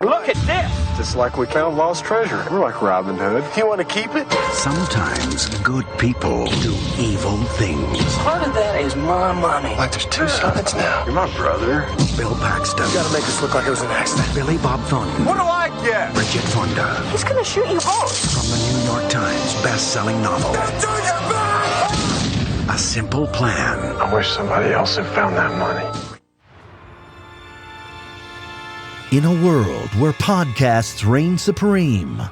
Look at this! Just like we found lost treasure. We're like Robin Hood. You want to keep it? Sometimes good people do evil things. Part of that is my money. Like there's two sides now. You're my brother. Bill Paxton. You gotta make this look like it was an accident. Billy Bob Thorton. What do I get? Bridget Fonda. He's gonna shoot you both. From the New York Times best-selling novel. Do your best! A Simple Plan. I wish somebody else had found that money. In a world where podcasts reign supreme,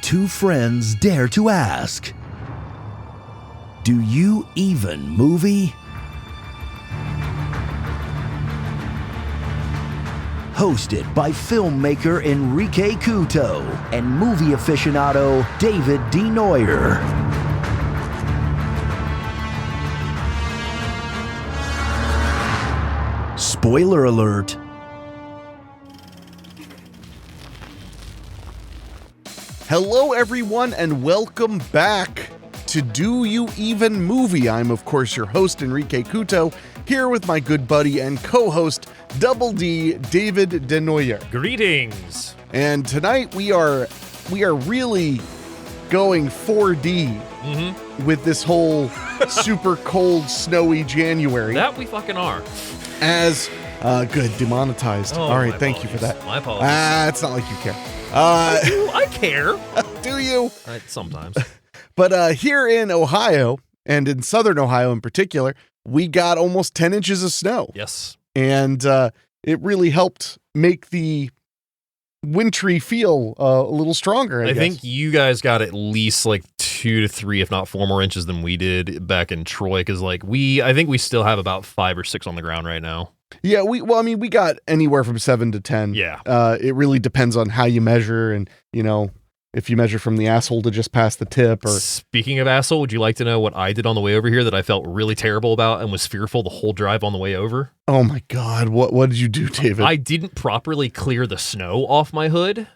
two friends dare to ask, do you even movie? Hosted by filmmaker Henrique Couto and movie aficionado David D. Neuer. Spoiler alert. Hello, everyone, and welcome back to Do You Even Movie? I'm, of course, your host, Henrique Couto, here with my good buddy and co-host, Double D, David Denoyer. Greetings. And tonight we are really going 4D with this whole super cold, snowy January. That we fucking are. As good, demonetized. Oh, All right, my thank you for that. My apologies. It's not like you care. I care. Do you? Sometimes. But here in Ohio, and in southern Ohio in particular, we got almost 10 inches of snow. Yes. And it really helped make the wintry feel a little stronger, I guess. think you guys got at least like 2 to 3, if not 4 more inches than we did back in Troy. Because I think we still have about 5 or 6 on the ground right now. Yeah, we got anywhere from 7 to 10. Yeah. It really depends on how you measure, and if you measure from the asshole to just past the tip. Or Speaking of asshole, would you like to know what I did on the way over here that I felt really terrible about and was fearful the whole drive on the way over? Oh my God, what did you do, David? I didn't properly clear the snow off my hood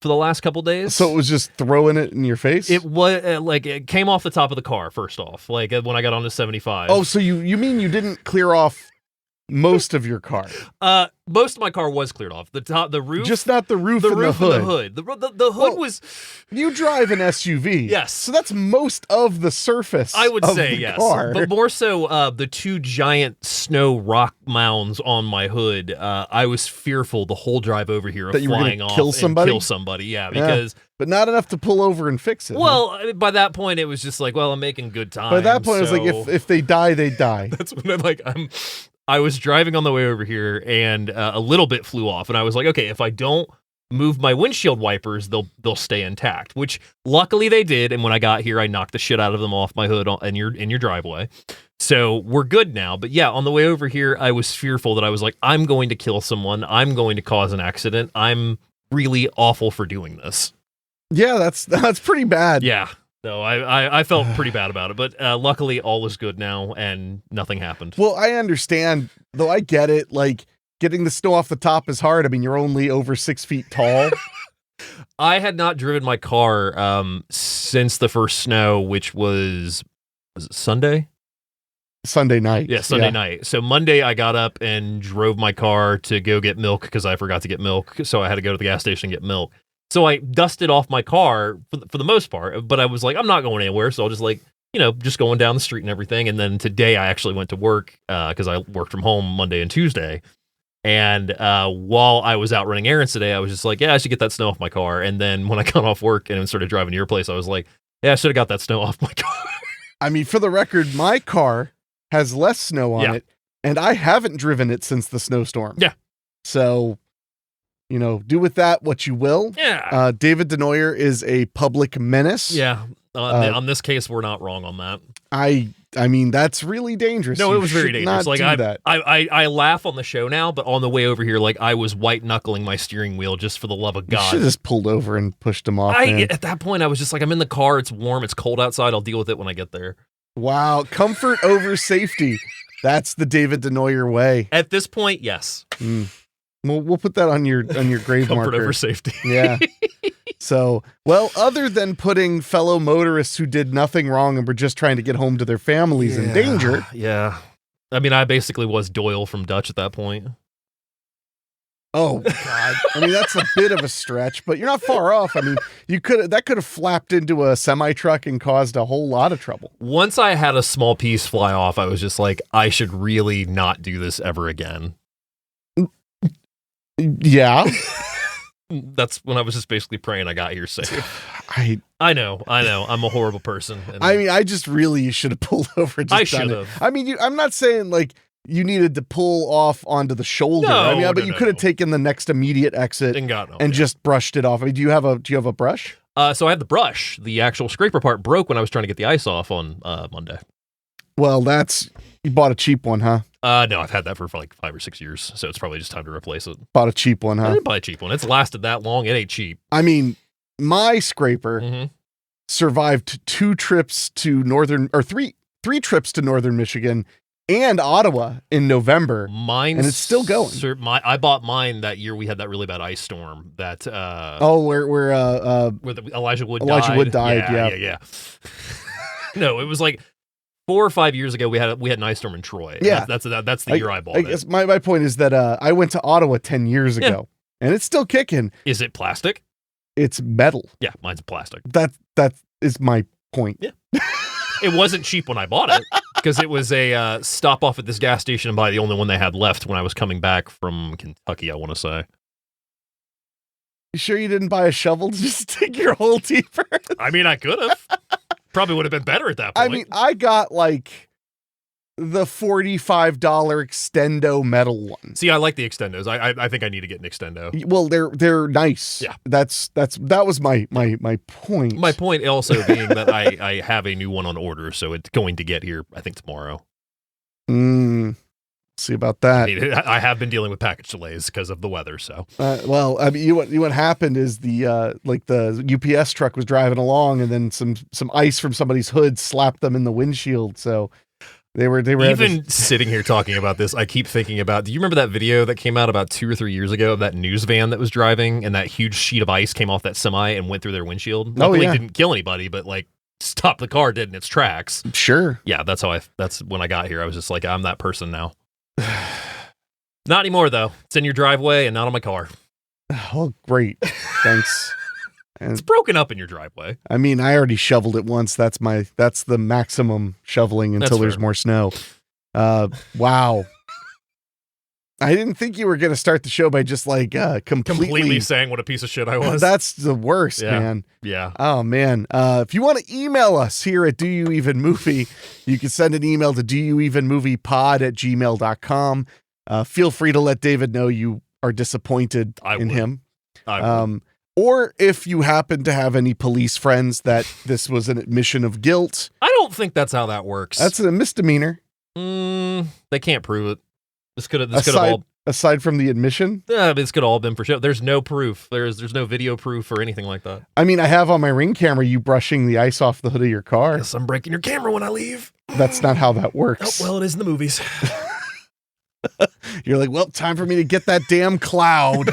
for the last couple days. So it was just throwing it in your face? It was it came off the top of the car first off, when I got onto 75. Oh, so you mean you didn't clear off most of your car? Most of my car was cleared off. The top, the roof, just not the roof, the and roof the hood. and the hood. The hood was. You drive an SUV, Yes. So that's most of the surface. I would of say the yes, car. but more so the 2 giant snow rock mounds on my hood. I was fearful the whole drive over here of That you were flying gonna off kill and somebody? kill somebody. Yeah, because. But not enough to pull over and fix it. Well, by that point, it was just like, well, I'm making good time. By that point, it was like, so- if they die, they die. That's when I was driving on the way over here, and a little bit flew off, and I was like, okay, if I don't move my windshield wipers, they'll stay intact. Which luckily they did, and when I got here, I knocked the shit out of them off my hood in your driveway. So we're good now. But yeah, on the way over here, I was fearful that I was like, I'm going to kill someone. I'm going to cause an accident. I'm really awful for doing this. Yeah, that's pretty bad. Yeah. So I felt pretty bad about it, but luckily all is good now and nothing happened. Well, I understand, though. I get it. Like, getting the snow off the top is hard. I mean, you're only over 6 feet tall. I had not driven my car since the first snow, which was it Sunday? Sunday night. Yeah, Sunday night. So Monday I got up and drove my car to go get milk because I forgot to get milk. So I had to go to the gas station and get milk. So I dusted off my car for the most part, but I was like, I'm not going anywhere. So I'll just just going down the street and everything. And then today I actually went to work because I worked from home Monday and Tuesday. And while I was out running errands today, I was just like, yeah, I should get that snow off my car. And then when I got off work and started driving to your place, I was like, yeah, I should have got that snow off my car. I mean, for the record, my car has less snow on it, and I haven't driven it since the snowstorm. Yeah. So, do with that what you will. Yeah. David Denoyer is a public menace. Yeah. On this case, we're not wrong on that. I mean, that's really dangerous. No, You it was very should dangerous. not do that. I laugh on the show now, but on the way over here, I was white knuckling my steering wheel just for the love of You God. should have just pulled over and pushed him off. Man. At that point, I was just like, I'm in the car. It's warm. It's cold outside. I'll deal with it when I get there. Wow, comfort over safety. That's the David Denoyer way. At this point, yes. We'll put that on your grave Comfort marker. over safety. Yeah. So, well, other than putting fellow motorists who did nothing wrong and were just trying to get home to their families in danger. Yeah. I mean, I basically was Doyle from Dutch at that point. Oh God! I mean, that's a bit of a stretch, but you're not far off. I mean, that could have flapped into a semi truck and caused a whole lot of trouble. Once I had a small piece fly off, I was just like, I should really not do this ever again. Yeah. That's when I was just basically praying I got here safe. I know. I'm a horrible person. And I mean, I just really should have pulled over. I should have. I mean, I'm not saying like you needed to pull off onto the shoulder. No, I mean, but you could have taken the next immediate exit and just brushed it off. I mean, do you have a brush? So I had the brush. The actual scraper part broke when I was trying to get the ice off on Monday. Well, you bought a cheap one, huh? No, I've had that for like 5 or 6 years, so it's probably just time to replace it. Bought a cheap one, huh? I didn't buy a cheap one. It's lasted that long. It ain't cheap. I mean, my scraper survived 2 trips to three trips to northern Michigan and Ottawa in November. Mine, and it's still going. I bought mine that year. We had that really bad ice storm. That where Elijah Wood died. Yeah. No, it was like 4 or 5 years ago. We had an ice storm in Troy. Yeah, that's the year I bought it. Guess my point is that I went to Ottawa 10 years ago, and it's still kicking. Is it plastic? It's metal. Yeah, mine's plastic. That is my point. Yeah. It wasn't cheap when I bought it because it was a stop off at this gas station and buy the only one they had left when I was coming back from Kentucky, I want to say. You sure you didn't buy a shovel to just dig your hole deeper? I mean, I could have. Probably would have been better at that point. I mean, I got like the $45 Extendo metal one. See, I like the Extendos. I think I need to get an Extendo. Well, they're nice. Yeah. That was my point. My point also being that I have a new one on order, so it's going to get here, I think, tomorrow. See about that. I mean, I have been dealing with package delays because of the weather, so. Well, I mean, what happened is the UPS truck was driving along, and then some ice from somebody's hood slapped them in the windshield, so they were even sitting here talking about this. I keep thinking about. Do you remember that video that came out about 2 or 3 years ago of that news van that was driving, and that huge sheet of ice came off that semi and went through their windshield? Luckily, didn't kill anybody, but like stopped the car dead in its tracks. Sure. Yeah, that's when I got here. I was just like, I'm that person now. Not anymore, though. It's in your driveway and not on my car. Oh, great. Thanks. And it's broken up in your driveway. I mean, I already shoveled it once. That's the maximum shoveling until there's more snow. Wow. I didn't think you were going to start the show by just like completely saying what a piece of shit I was. That's the worst, man. Yeah. Oh, man. If you want to email us here at Do You Even Movie, you can send an email to doyouevenmoviepod@gmail.com. Feel free to let David know you are disappointed in him. Or if you happen to have any police friends that this was an admission of guilt. I don't think that's how that works. That's a misdemeanor. They can't prove it. This could have all. Aside from the admission? Yeah, this could all have been for show. There's no proof. There's no video proof or anything like that. I mean, I have on my Ring camera you brushing the ice off the hood of your car. Yes, I'm breaking your camera when I leave. That's not how that works. Oh, well, it is in the movies. You're like, well, time for me to get that damn cloud.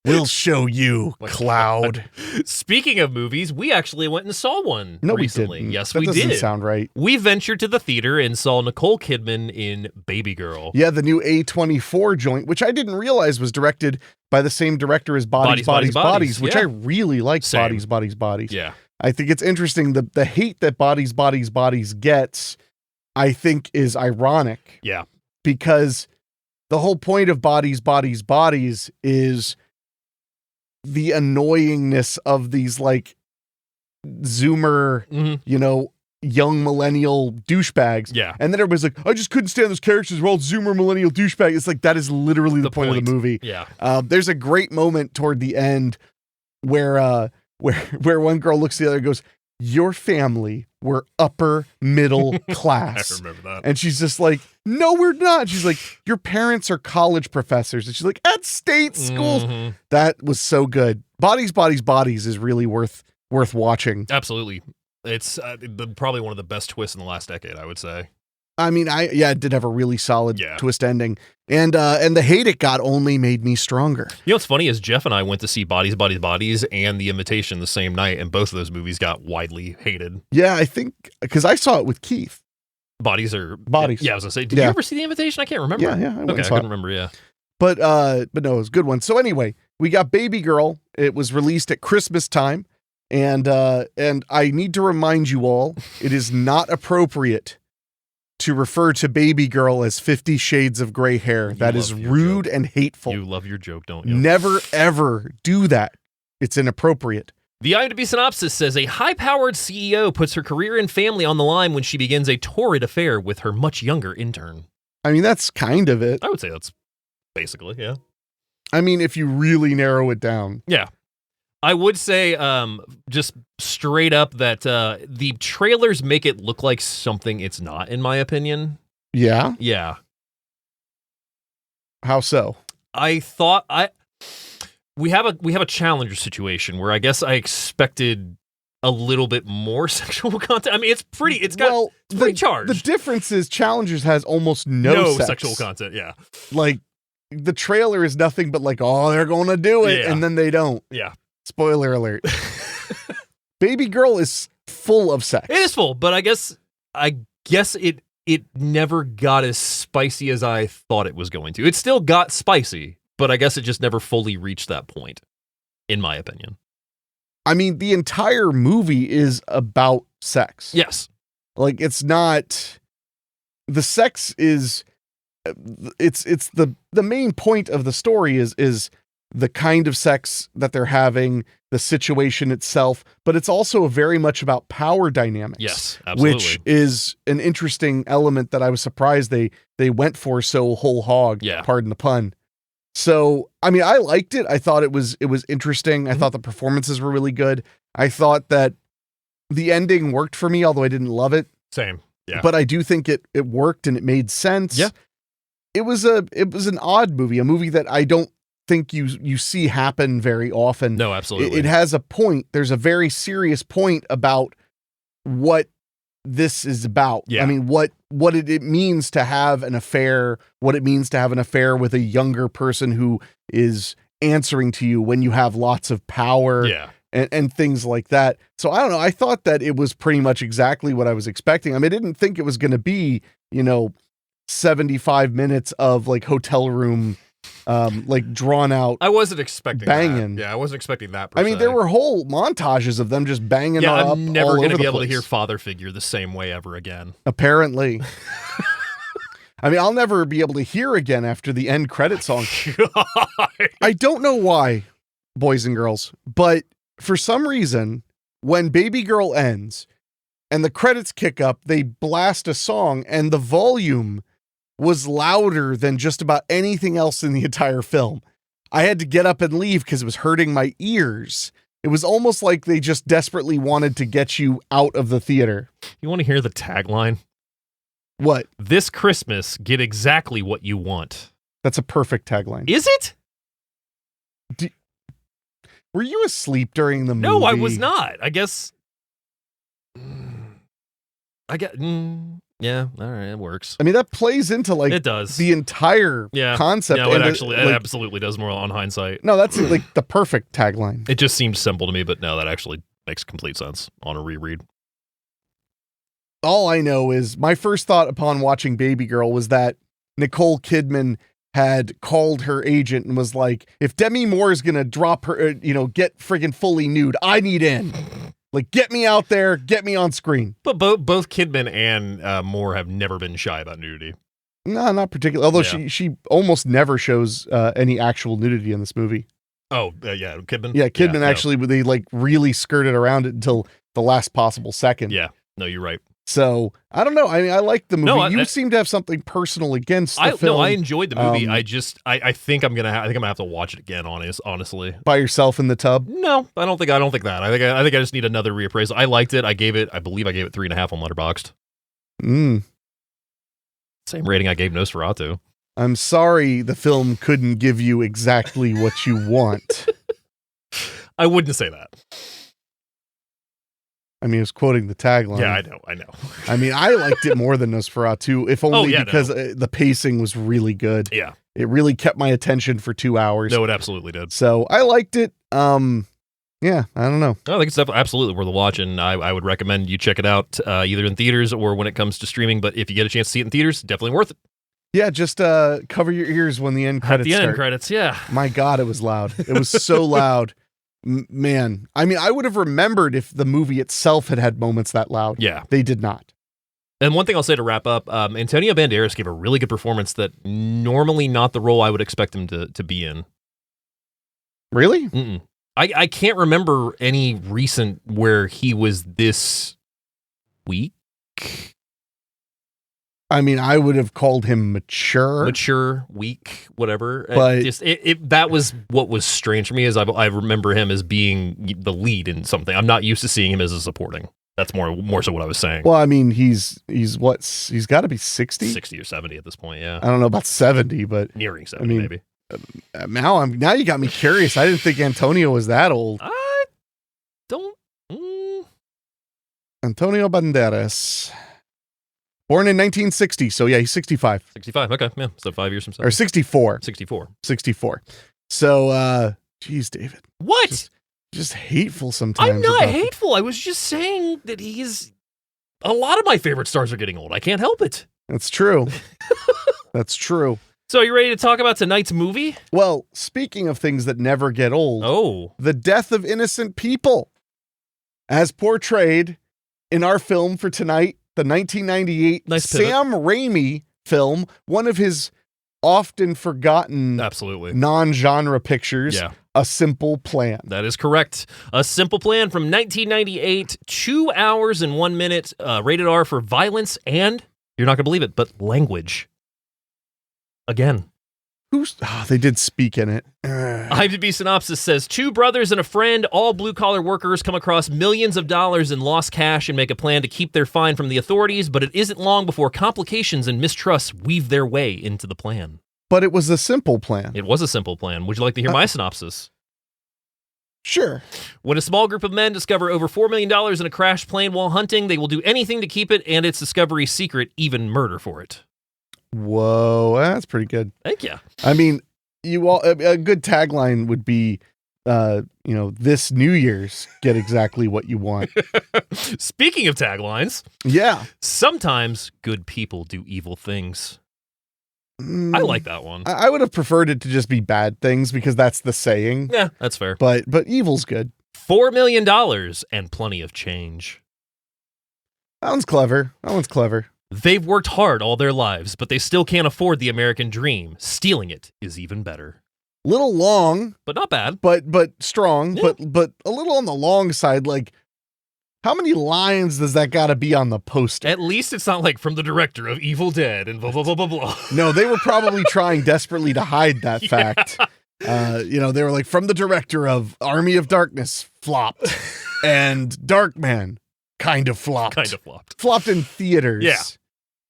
We'll show you, cloud. Speaking of movies, we actually went and saw one recently. We didn't. Yes, that we doesn't did. Sound right. We ventured to the theater and saw Nicole Kidman in Baby Girl. Yeah, the new A24 joint, which I didn't realize was directed by the same director as Bodies, which I really like. Bodies. Yeah. I think it's interesting. The hate that Bodies gets, I think, is ironic. Yeah. Because the whole point of Bodies is the annoyingness of these like Zoomer, young millennial douchebags. Yeah. And then everybody's like, I just couldn't stand those characters. We're all Zoomer millennial douchebags. It's like, that is literally the point of the movie. Yeah. There's a great moment toward the end where one girl looks at the other and goes, your family were upper middle class. I remember that. And she's just like, no, we're not. She's like, your parents are college professors. And she's like, at state schools. Mm-hmm. That was so good. Bodies is really worth watching. Absolutely. It's probably one of the best twists in the last decade, I would say. I mean, it did have a really solid twist ending. And the hate it got only made me stronger. You know what's funny is Jeff and I went to see Bodies and The Invitation the same night, and both of those movies got widely hated. Yeah, I think, because I saw it with Keith. Bodies. Yeah, I was going to say, did you ever see The Invitation? I can't remember. Yeah, I couldn't remember, yeah. But no, it was a good one. So anyway, we got Baby Girl. It was released at Christmas time. And I need to remind you all, it is not appropriate to refer to Baby Girl as 50 Shades of Gray Hair. That is rude and hateful. You love your joke, don't you? Never, ever do that. It's inappropriate. The IMDb synopsis says a high-powered CEO puts her career and family on the line when she begins a torrid affair with her much younger intern. I mean, that's kind of it. I would say that's basically, yeah. I mean, if you really narrow it down. Yeah. I would say just straight up that the trailers make it look like something it's not, in my opinion. Yeah? Yeah. How so? I thought we have a Challenger situation where I guess I expected a little bit more sexual content. I mean, it's pretty charged. The difference is Challengers has almost no sex. Sexual content, yeah. Like, the trailer is nothing but like, oh, they're going to do it, and then they don't. Yeah. Spoiler alert. Baby Girl is full of sex. It is full, but I guess it never got as spicy as I thought it was going to. It still got spicy, but I guess it just never fully reached that point, in my opinion. I mean, the entire movie is about sex. Yes. Like, it's not... The sex is... It's the main point of the story is the kind of sex that they're having, the situation itself, but it's also very much about power dynamics. Yes, absolutely. Which is an interesting element that I was surprised they went for so whole hog, pardon the pun. So, I mean, I liked it. I thought it was interesting. I thought the performances were really good. I thought that the ending worked for me, although I didn't love it. Same. Yeah. But I do think it worked and it made sense. Yeah. It was an odd movie, a movie that I don't think you see happen very often. No, absolutely. It has a point. There's a very serious point about what this is about. Yeah. I mean, what it means to have an affair, what it means to have an affair with a younger person who is answering to you when you have lots of power. Yeah. And things like that. So I don't know. I thought that it was pretty much exactly what I was expecting. I mean, I didn't think it was going to be, 75 minutes of like hotel room, like drawn out. I wasn't expecting banging. That. Yeah, I wasn't expecting that. Per I mean, se. there were whole montages of them just banging. Yeah, up I'm never going to be able to hear Father Figure the same way ever again. Apparently. I mean, I'll never be able to hear again after the end credit song. I don't know why, boys and girls, but for some reason, when Baby Girl ends and the credits kick up, they blast a song and the volume was louder than just about anything else in the entire film. I had to get up and leave because it was hurting my ears. It was almost like they just desperately wanted to get you out of the theater. You want to hear the tagline? What? This Christmas, get exactly what you want. That's a perfect tagline. Is it? Were you asleep during the movie? No, I was not. I guess. Yeah, all right, it works. I mean, that plays into like it does the entire concept. No, it absolutely does more on hindsight. No, that's like the perfect tagline. It just seems simple to me, but no, that actually makes complete sense on a reread. All I know is my first thought upon watching Baby Girl was that Nicole Kidman had called her agent and was like, if Demi Moore is going to drop her, get friggin' fully nude, I need in. Like, get me out there, get me on screen. But both Kidman and Moore have never been shy about nudity. No, not particularly. Although she almost never shows any actual nudity in this movie. Oh, yeah, Kidman? Yeah, Kidman actually, they like really skirted around it until the last possible second. Yeah, no, you're right. So, I don't know. I mean, I like the movie. No, you seem to have something personal against the film. No, I enjoyed the movie. I think I'm gonna have to watch it again. Honestly, by yourself in the tub. No, I don't think that. I think I just need another reappraisal. I liked it. I believe I gave it 3.5 on Letterboxd. Same rating I gave Nosferatu. I'm sorry, the film couldn't give you exactly what you want. I wouldn't say that. I mean, it was quoting the tagline. Yeah, I know. I mean, I liked it more than Nosferatu, if only because the pacing was really good. Yeah. It really kept my attention for 2 hours. No, it absolutely did. So I liked it. Yeah, I don't know. I think it's absolutely worth a watch, and I would recommend you check it out either in theaters or when it comes to streaming. But if you get a chance to see it in theaters, definitely worth it. Yeah, just cover your ears when the end At credits the end start. credits, yeah. My God, it was loud. It was so loud. Man, I mean, I would have remembered if the movie itself had moments that loud. Yeah. They did not. And one thing I'll say to wrap up, Antonio Banderas gave a really good performance that normally not the role I would expect him to be in. Really? Mm-mm. I can't remember any recent where he was this weak. I mean, I would have called him mature, weak, whatever. But that was what was strange for me, is I remember him as being the lead in something. I'm not used to seeing him as a supporting. That's more so what I was saying. well, I mean, he's got to be 60? 60 or 70 at this point, yeah. I don't know about 70, but Nearing 70, mean, maybe. now you got me curious. I didn't think Antonio was that old. I don't... Antonio Banderas. Born in 1960, so yeah, he's 65. 65, okay, yeah. So 5 years from Or 64. 64. 64. So, geez, David. What? Just hateful sometimes. I'm not about- hateful. I was just saying that he's... A lot of my favorite stars are getting old. I can't help it. That's true. That's true. So are you ready to talk about tonight's movie? Well, speaking of things that never get old, Oh. the death of innocent people, as portrayed in our film for tonight, the 1998 Nice pivot. Sam Raimi film, one of his often forgotten Absolutely. non-genre pictures, Yeah. A Simple Plan. That is correct. A Simple Plan from 1998, 2 hours and 1 minute, rated R for violence and, you're not going to believe it, but language. Again. They did speak in it. IMDb synopsis says, 2 brothers and a friend, all blue-collar workers, come across millions of dollars in lost cash and make a plan to keep their fine from the authorities, but it isn't long before complications and mistrust weave their way into the plan. But it was a simple plan. It was a simple plan. Would you like to hear my synopsis? Sure. When a small group of men discover over $4 million in a crashed plane while hunting, they will do anything to keep it and its discovery secret, even murder for it. Whoa, that's pretty good. Thank you. I mean, a good tagline would be, this New Year's, get exactly what you want. Speaking of taglines, Yeah. sometimes good people do evil things. I like that one. I would have preferred it to just be bad things because that's the saying. Yeah, that's fair. But evil's good. $4 million and plenty of change. That one's clever. They've worked hard all their lives, but they still can't afford the American dream. Stealing it is even better. Little long, But not bad. but strong, Yeah. but a little on the long side. Like, how many lines does that got to be on the poster? At least it's not like from the director of Evil Dead and blah, blah, blah, blah, blah. No, they were probably trying desperately to hide that fact. They were like, from the director of Army of Darkness, flopped, and Darkman, kind of flopped. Kind of flopped. Flopped in theaters. Yeah.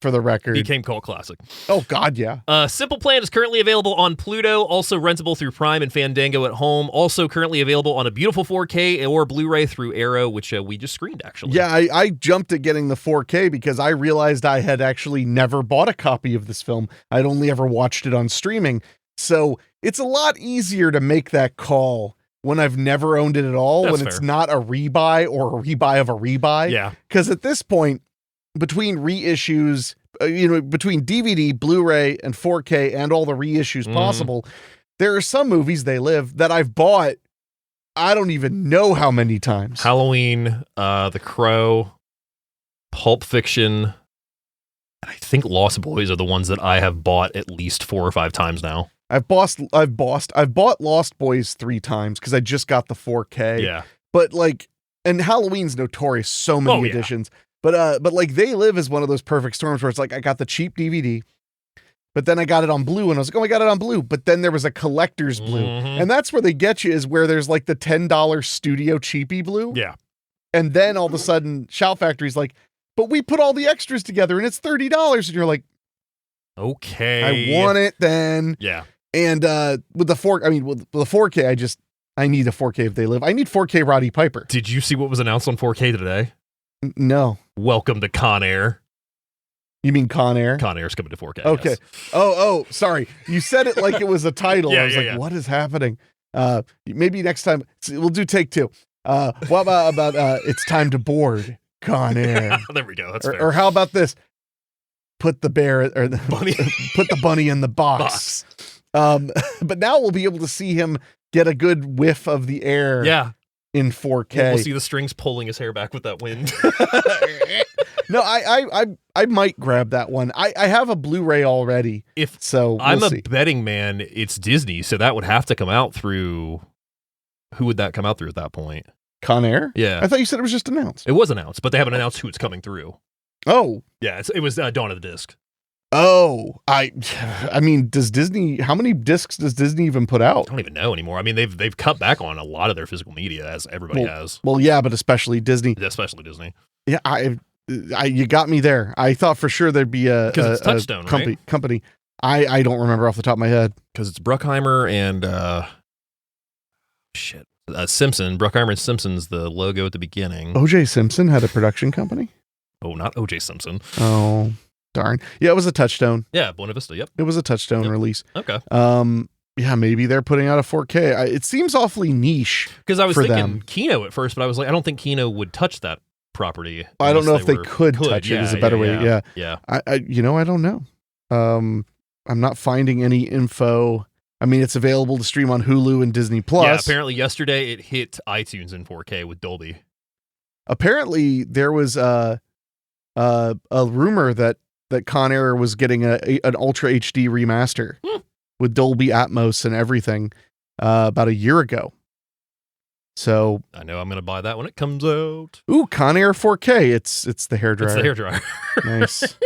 For the record. Became cult classic. Oh, God, yeah. Simple Plan is currently available on Pluto, also rentable through Prime and Fandango at home. Also currently available on a beautiful 4K or Blu-ray through Arrow, which we just screened, actually. Yeah, I jumped at getting the 4K because I realized I had actually never bought a copy of this film. I'd only ever watched it on streaming. So it's a lot easier to make that call when I've never owned it at all, That's when fair. it's not a rebuy or a rebuy of a rebuy. Yeah. Because at this point, between reissues, between DVD, Blu-ray, and 4K, and all the reissues possible, there are some movies, they live, that I've bought, I don't even know how many times. Halloween, The Crow, Pulp Fiction, and I think Lost Boys are the ones that I have bought at least 4 or 5 times now. I've bought Lost Boys 3 times because I just got the 4K. Yeah. But and Halloween's notorious, so many Oh, yeah. editions. But They Live is one of those perfect storms where it's like I got the cheap DVD, but then I got it on blue and I was like, oh, I got it on blue. But then there was a collector's blue. Mhm. And that's where they get you, is where there's like the $10 studio cheapy blue. Yeah. And then all of a sudden Shout Factory's like, but we put all the extras together and it's $30. And you're like, Okay. I want it then. Yeah. And with the 4K, I need a 4K if They Live. I need 4K Roddy Piper. Did you see what was announced on 4K today? No. Welcome to Con Air. You mean Con Air? Con Air's coming to 4K. Okay. yes. Oh, sorry. You said it like it was a title. Yeah, I was yeah, like, yeah. what is happening? Maybe next time we'll do take 2. What about It's Time to Board Con Air? There we go. That's or, fair. or how about this? put the bear or the Bunny. put the bunny in the box. But now we'll be able to see him get a good whiff of the air. Yeah. In 4K. We'll see the strings pulling his hair back with that wind. No, I might grab that one. I have a Blu-ray already. I'm a betting man, it's Disney, so that would have to come out through. Who would that come out through at that point? Con Air? Yeah. I thought you said it was just announced. It was announced, but they haven't announced who it's coming through. Oh. Yeah, it was Dawn of the Disc. Oh, I mean, how many discs does Disney even put out? I don't even know anymore. I mean, they've cut back on a lot of their physical media, as everybody has. Well, yeah, but especially Disney. Especially Disney. Yeah, you got me there. I thought for sure there's be a Touchstone, company. I don't remember off the top of my head. Because it's Bruckheimer and Simpson. Bruckheimer and Simpson's the logo at the beginning. O.J. Simpson had a production company? Oh, not O.J. Simpson. Oh, darn. Yeah, it was a Touchstone. Yeah, Buena Vista, yep. It was a Touchstone release. Okay. Yeah, maybe they're putting out a 4K. It seems awfully niche. Because I was thinking them. Kino at first, but I was like, I don't think Kino would touch that property. I don't know if they could touch it is a better way. Yeah. I don't know. I'm not finding any info. I mean, it's available to stream on Hulu and Disney Plus. Yeah, apparently yesterday it hit iTunes in 4K with Dolby. Apparently there was a rumor that Con Air was getting an Ultra HD remaster with Dolby Atmos and everything about a year ago. So I know I'm going to buy that when it comes out. Ooh, Con Air 4K. It's the hairdryer. It's the hairdryer. Nice.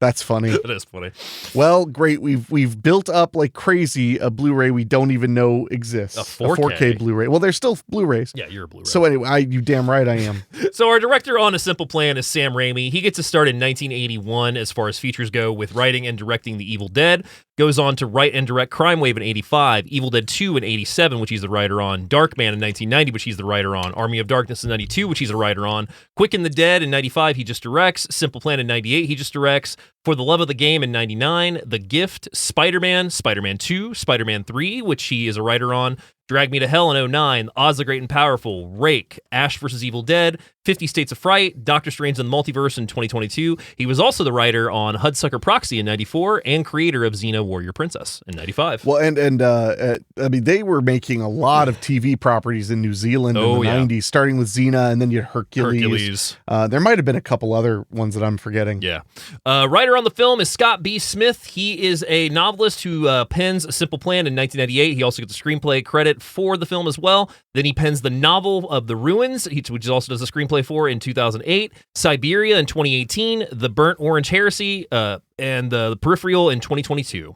That's funny. It is funny. Well, great. We've built up like crazy a Blu-ray we don't even know exists. A 4K Blu-ray. Well, there's still Blu-rays. Yeah, you're a Blu-ray. So anyway, you damn right I am. So our director on A Simple Plan is Sam Raimi. He gets to start in 1981 as far as features go with writing and directing The Evil Dead. Goes on to write and direct Crime Wave in 85, Evil Dead 2 in 87, which he's the writer on, Darkman in 1990, which he's the writer on, Army of Darkness in 92, which he's a writer on, Quick and the Dead in 95, he just directs, Simple Plan in 98, he just directs, For the Love of the Game in 99, The Gift, Spider-Man, Spider-Man 2, Spider-Man 3, which he is a writer on, Drag Me to Hell in 09, Oz the Great and Powerful, Rake, Ash vs. Evil Dead, 50 States of Fright, Doctor Strange and the Multiverse in 2022. He was also the writer on Hudsucker Proxy in 94 and creator of Xena Warrior Princess in 95. Well, and I mean, they were making a lot of TV properties in New Zealand in the 90s, starting with Xena and then you had Hercules. There might have been a couple other ones that I'm forgetting. Yeah. Writer on the film is Scott B. Smith. He is a novelist who pens A Simple Plan in 1998. He also gets a screenplay credit for the film as well. Then he pens the novel of The Ruins, which he also does a screenplay for in 2008, Siberia in 2018, The Burnt Orange Heresy, and The Peripheral in 2022.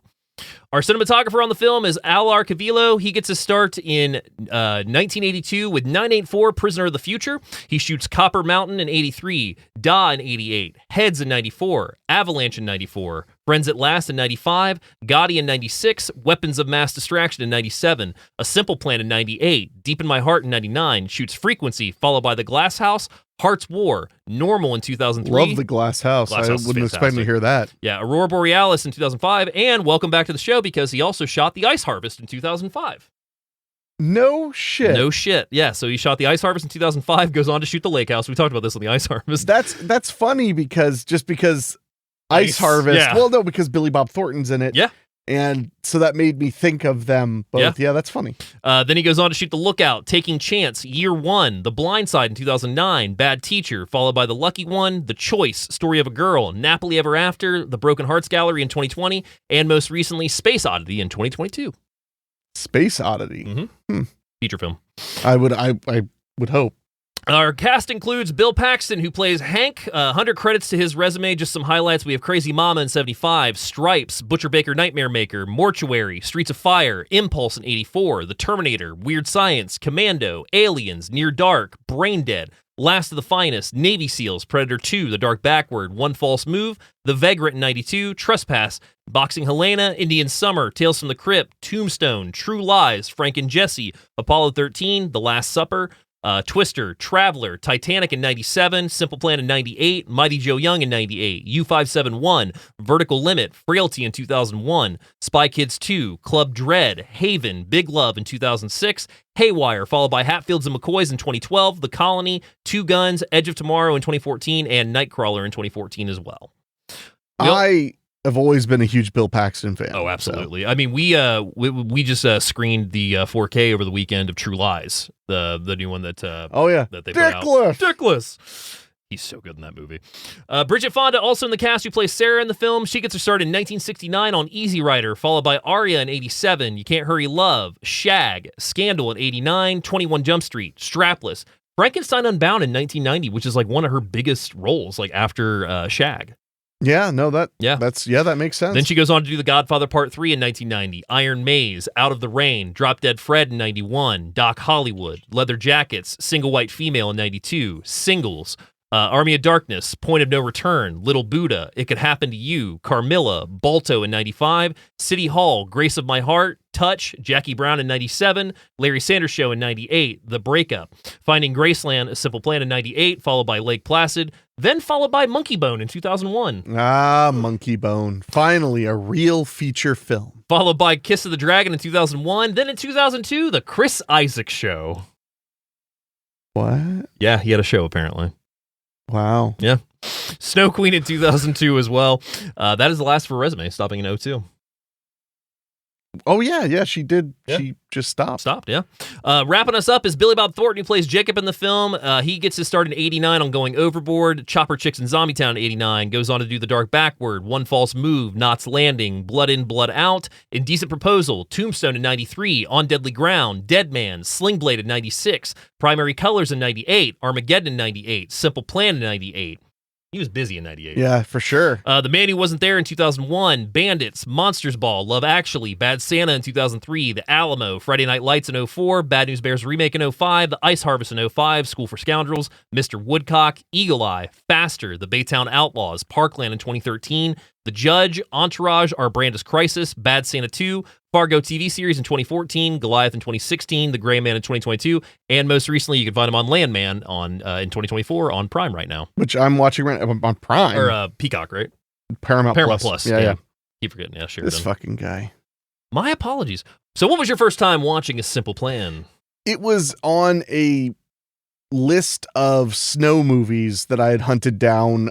Our cinematographer on the film is Al Arcavillo. He gets his start in 1982 with 984 Prisoner of the Future. He shoots Copper Mountain in 83, Da in 88, Heads in 94, Avalanche in 94, Friends at Last in 95, Gotti in 96, Weapons of Mass Distraction in 97, A Simple Plan in 98, Deep in My Heart in 99, shoots Frequency, followed by The Glass House, Heart's War, Normal in 2003. Love The Glass House. I wouldn't expect to hear that. Yeah, Aurora Borealis in 2005, and welcome back to the show because he also shot The Ice Harvest in 2005. No shit. No shit. Yeah, so he shot The Ice Harvest in 2005, goes on to shoot The Lake House. We talked about this on The Ice Harvest. That's funny because Ice Harvest. Yeah. Well, no, because Billy Bob Thornton's in it. Yeah. And so that made me think of them both. Yeah, that's funny. Then he goes on to shoot The Lookout, Taking Chance, Year One, The Blind Side in 2009, Bad Teacher, followed by The Lucky One, The Choice, Story of a Girl, Napoli Ever After, The Broken Hearts Gallery in 2020, and most recently Space Oddity in 2022. Space Oddity. Mm-hmm. Feature film. I would hope. Our cast includes Bill Paxton, who plays Hank. 100 credits to his resume. Just some highlights. We have Crazy Mama in 75, Stripes, Butcher Baker Nightmare Maker, Mortuary, Streets of Fire, Impulse in 84, The Terminator, Weird Science, Commando, Aliens, Near Dark, Brain Dead, Last of the Finest, Navy SEALs, Predator 2, The Dark Backward, One False Move, The Vagrant in 92, Trespass, Boxing Helena, Indian Summer, Tales from the Crypt, Tombstone, True Lies, Frank and Jesse, Apollo 13, The Last Supper, Twister, Traveler, Titanic in 97, Simple Plan in 98, Mighty Joe Young in 98, U571, Vertical Limit, Frailty in 2001, Spy Kids 2, Club Dread, Haven, Big Love in 2006, Haywire, followed by Hatfields and McCoys in 2012, The Colony, Two Guns, Edge of Tomorrow in 2014, and Nightcrawler in 2014 as well. I have always been a huge Bill Paxton fan. Oh, absolutely. I mean, we just screened the 4K over the weekend of True Lies, the new one that that they put out. Dickless. He's so good in that movie. Bridget Fonda, also in the cast, who plays Sarah in the film. She gets her start in 1969 on Easy Rider, followed by Aria in 87, You Can't Hurry Love, Shag, Scandal in 89, 21 Jump Street, Strapless, Frankenstein Unbound in 1990, which is like one of her biggest roles, like after Shag. Yeah, no, that makes sense. Then she goes on to do The Godfather Part 3 in 1990, Iron Maze, Out of the Rain, Drop Dead Fred in 91, Doc Hollywood, Leather Jackets, Single White Female in 92, Singles, Army of Darkness, Point of No Return, Little Buddha, It Could Happen to You, Carmilla, Balto in 95, City Hall, Grace of My Heart, Touch, Jackie Brown in 97, Larry Sanders Show in 98, The Breakup, Finding Graceland, A Simple Plan in 98, followed by Lake Placid, then followed by Monkey Bone in 2001. Ah, Monkey Bone. Finally, a real feature film. Followed by Kiss of the Dragon in 2001, then in 2002, The Chris Isaak Show. What? Yeah, he had a show apparently. Wow. Yeah. Snow Queen in 2002 as well. That is the last of her resume, stopping in 02. Oh, yeah, she did. Yeah. She just stopped. Yeah. Wrapping us up is Billy Bob Thornton, who plays Jacob in the film. He gets his start in 89 on Going Overboard, Chopper Chicks in Zombietown in 89, goes on to do The Dark Backward, One False Move, Knots Landing, Blood In, Blood Out, Indecent Proposal, Tombstone in 93, On Deadly Ground, Dead Man, Sling Blade in 96, Primary Colors in 98, Armageddon in 98, Simple Plan in 98. He was busy in 98. Yeah, for sure. The Man Who Wasn't There in 2001, Bandits, Monsters Ball, Love Actually, Bad Santa in 2003, The Alamo, Friday Night Lights in 04, Bad News Bears Remake in 05, The Ice Harvest in 05, School for Scoundrels, Mr. Woodcock, Eagle Eye, Faster, The Baytown Outlaws, Parkland in 2013, The Judge, Entourage, Our Brand is Crisis, Bad Santa 2, Fargo TV series in 2014, Goliath in 2016, The Gray Man in 2022, and most recently you can find him on Landman in 2024 on Prime right now. Which I'm watching right now on Prime. Or Peacock, right? Paramount Plus. Yeah. Keep forgetting. Yeah, sure. This fucking guy. My apologies. So what was your first time watching A Simple Plan? It was on a list of snow movies that I had hunted down.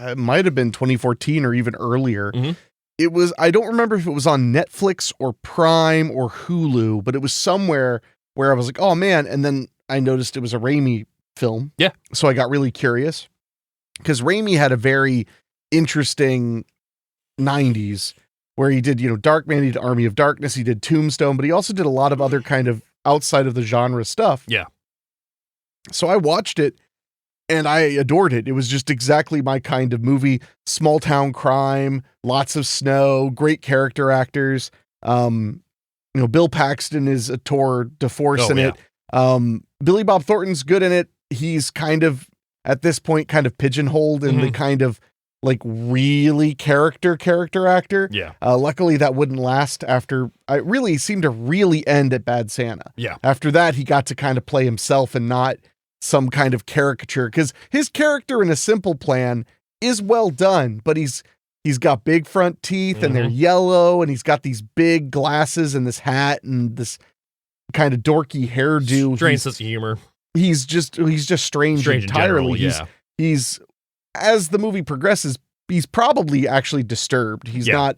It might have been 2014 or even earlier. Mm-hmm. It was, I don't remember if it was on Netflix or Prime or Hulu, but it was somewhere where I was like, oh man. And then I noticed it was a Raimi film. Yeah. So I got really curious because Raimi had a very interesting 90s where he did, Darkman, he did Army of Darkness, he did Tombstone, but he also did a lot of other kind of outside of the genre stuff. Yeah. So I watched it and I adored it. It was just exactly my kind of movie. Small town crime, lots of snow, great character actors. Bill Paxton is a tour de force in it. Billy Bob Thornton's good in it. He's kind of, at this point, kind of pigeonholed in the kind of like really character actor. Yeah. Luckily that wouldn't last after, I really seemed to really end at Bad Santa. Yeah. After that, he got to kind of play himself and not some kind of caricature, because his character in A Simple Plan is well done, but he's got big front teeth and they're yellow, and he's got these big glasses and this hat and this kind of dorky hairdo. Strange sense of humor. He's just strange entirely. In general, He's as the movie progresses, he's probably actually disturbed. He's not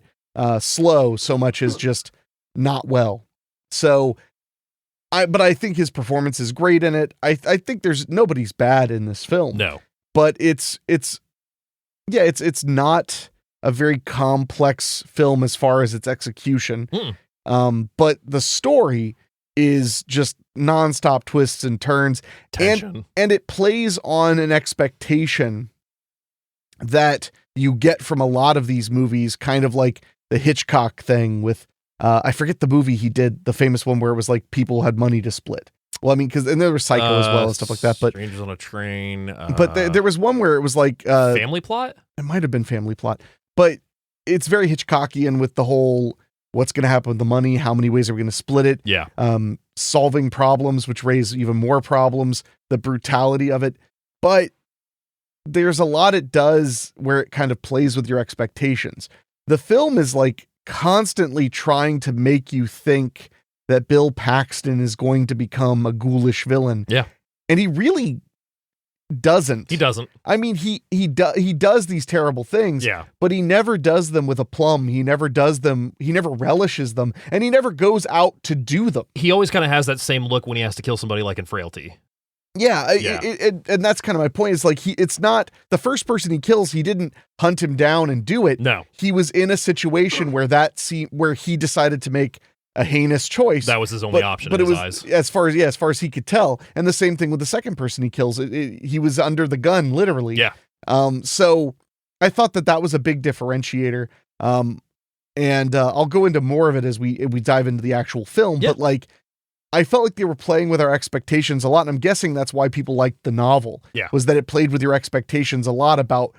slow so much as just not well. So but I think his performance is great in it. I think nobody's bad in this film. No. But it's not a very complex film as far as its execution. But the story is just nonstop twists and turns. Tension. And it plays on an expectation that you get from a lot of these movies, kind of like the Hitchcock thing with I forget the movie he did, the famous one where it was like people had money to split. Well, I mean, and there was Psycho as well and stuff like that. But Strangers on a Train. But there was one where it was like Family Plot. It might have been Family Plot, but it's very Hitchcockian with the whole what's going to happen with the money, how many ways are we going to split it? Yeah. Solving problems, which raise even more problems, the brutality of it. But there's a lot it does where it kind of plays with your expectations. The film is like constantly trying to make you think that Bill Paxton is going to become a ghoulish villain. Yeah. And he really doesn't. He doesn't. I mean, he does these terrible things, Yeah. but he never does them with aplomb. He never does them. He never relishes them, and he never goes out to do them. He always kind of has that same look when he has to kill somebody, like in Frailty. Yeah, and that's kind of my point. Is like it's not the first person he kills. He didn't hunt him down and do it. No, he was in a situation where where he decided to make a heinous choice. That was his only option. But in it was eyes. as far as he could tell. And the same thing with the second person he kills. He was under the gun, literally. Yeah. So I thought that was a big differentiator. And I'll go into more of it as we dive into the actual film. Yeah. But like, I felt like they were playing with our expectations a lot, and I'm guessing that's why people liked the novel. Yeah. Was that it played with your expectations a lot about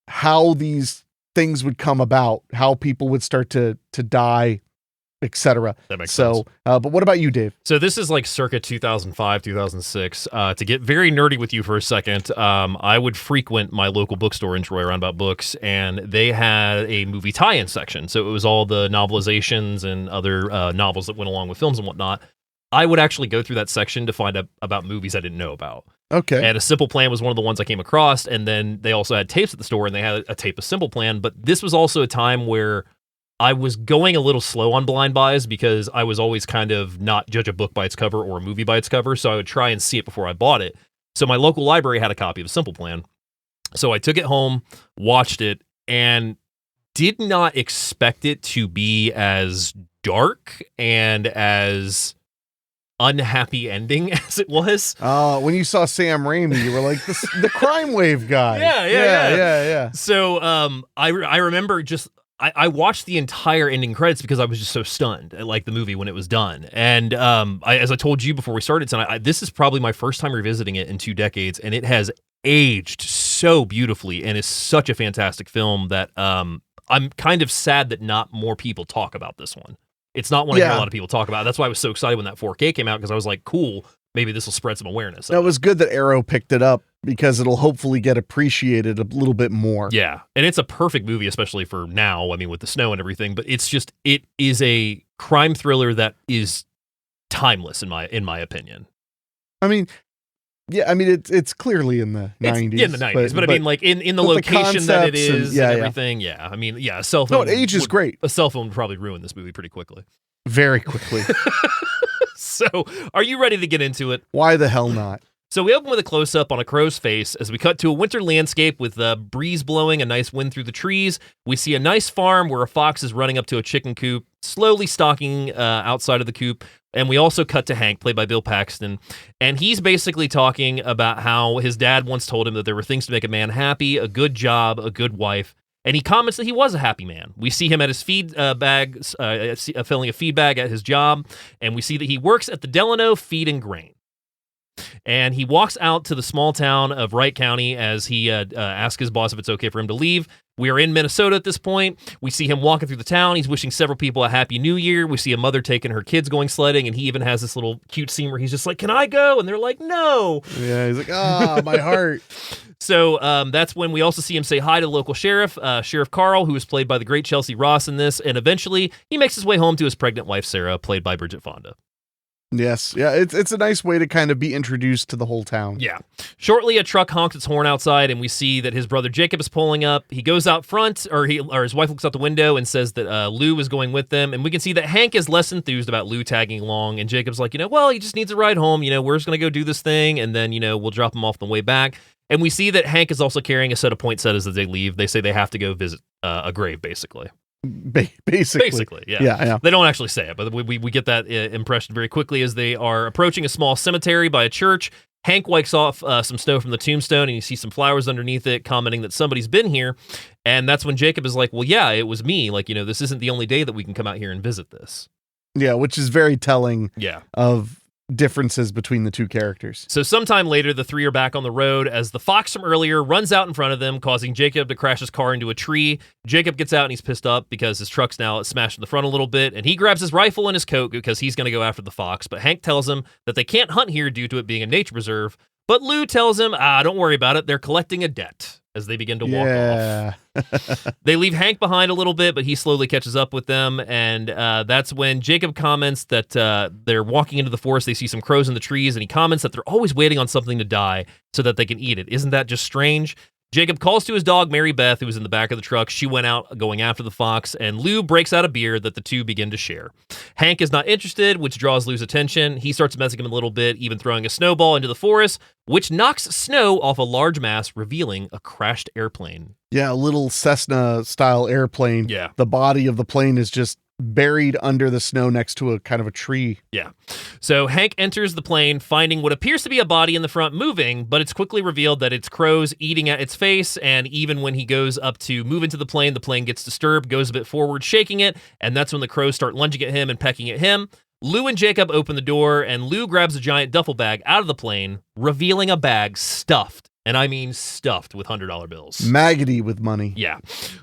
how these things would come about, how people would start to die, etc. That makes sense. But what about you, Dave? So this is like circa 2005, 2006. To get very nerdy with you for a second, I would frequent my local bookstore in Troy, Roundabout Books, and they had a movie tie-in section. So it was all the novelizations and other novels that went along with films and whatnot. I would actually go through that section to find out about movies I didn't know about. Okay. And A Simple Plan was one of the ones I came across, and then they also had tapes at the store, and they had a tape of Simple Plan. But this was also a time where I was going a little slow on blind buys because I was always kind of not judge a book by its cover or a movie by its cover, so I would try and see it before I bought it. So my local library had a copy of Simple Plan. So I took it home, watched it, and did not expect it to be as dark and as unhappy ending as it was. When you saw Sam Raimi, you were like, the crime wave guy. Yeah. So I remember just I watched the entire ending credits because I was just so stunned at like the movie when it was done. And as I told you before we started tonight, this is probably my first time revisiting it in 2 decades, and it has aged so beautifully and is such a fantastic film that I'm kind of sad that not more people talk about this one. It's not one I hear a lot of people talk about. That's why I was so excited when that 4K came out, because I was like, cool, maybe this will spread some awareness. It was good that Arrow picked it up because it'll hopefully get appreciated a little bit more. Yeah, and it's a perfect movie, especially for now, I mean, with the snow and everything, but it is a crime thriller that is timeless in my opinion. I mean, yeah, I mean, it's clearly in the 90s. In the 90s, but I mean, like, in the location that it is and everything, yeah. I mean, yeah, a cell phone. No, it ages great. A cell phone would probably ruin this movie pretty quickly. Very quickly. So, are you ready to get into it? Why the hell not? So we open with a close-up on a crow's face as we cut to a winter landscape with a breeze blowing, a nice wind through the trees. We see a nice farm where a fox is running up to a chicken coop, slowly stalking outside of the coop. And we also cut to Hank, played by Bill Paxton. And he's basically talking about how his dad once told him that there were things to make a man happy, a good job, a good wife. And he comments that he was a happy man. We see him at his feed bag, filling a feed bag at his job. And we see that he works at the Delano Feed and Grain. And he walks out to the small town of Wright County as he asks his boss if it's okay for him to leave. We are in Minnesota at this point. We see him walking through the town. He's wishing several people a happy new year. We see a mother taking her kids going sledding, and he even has this little cute scene where he's just like, "Can I go?" And they're like, "No." Yeah, he's like, my heart. So that's when we also see him say hi to the local sheriff, Sheriff Carl, who is played by the great Chelsea Ross in this. And eventually he makes his way home to his pregnant wife, Sarah, played by Bridget Fonda. Yes. Yeah. It's a nice way to kind of be introduced to the whole town. Yeah. Shortly, a truck honks its horn outside, and we see that his brother Jacob is pulling up. He goes out front, or his wife looks out the window and says that Lou is going with them. And we can see that Hank is less enthused about Lou tagging along. And Jacob's like, well, he just needs a ride home. We're just going to go do this thing. And then, we'll drop him off on the way back. And we see that Hank is also carrying a set of poinsettias as they leave. They say they have to go visit a grave, basically. Basically, yeah. They don't actually say it, but we get that impression very quickly as they are approaching a small cemetery by a church. Hank wipes off some snow from the tombstone, and you see some flowers underneath it, commenting that somebody's been here. And that's when Jacob is like, well, yeah, it was me. Like, this isn't the only day that we can come out here and visit this. Yeah, which is very telling of differences between the two characters. So sometime later, the three are back on the road as the fox from earlier runs out in front of them, causing Jacob to crash his car into a tree. Jacob gets out and he's pissed up because his truck's now smashed in the front a little bit, and he grabs his rifle and his coat because he's going to go after the fox. But Hank tells him that they can't hunt here due to it being a nature reserve. But Lou tells him, don't worry about it. They're collecting a debt. as they begin to walk off. They leave Hank behind a little bit, but he slowly catches up with them. And that's when Jacob comments that they're walking into the forest. They see some crows in the trees, and he comments that they're always waiting on something to die so that they can eat it. Isn't that just strange? Jacob calls to his dog, Mary Beth, who was in the back of the truck. She went out going after the fox, and Lou breaks out a beer that the two begin to share. Hank is not interested, which draws Lou's attention. He starts messing him a little bit, even throwing a snowball into the forest, which knocks snow off a large mass, revealing a crashed airplane. Yeah, a little Cessna-style airplane. Yeah. The body of the plane is just buried under the snow next to a kind of a tree. Yeah. So Hank enters the plane, finding what appears to be a body in the front moving, but it's quickly revealed that it's crows eating at its face, and even when he goes up to move into the plane gets disturbed, goes a bit forward, shaking it, and that's when the crows start lunging at him and pecking at him. Lou and Jacob open the door, and Lou grabs a giant duffel bag out of the plane, revealing a bag stuffed, and I mean stuffed, with $100 bills. Maggoty with money. Yeah.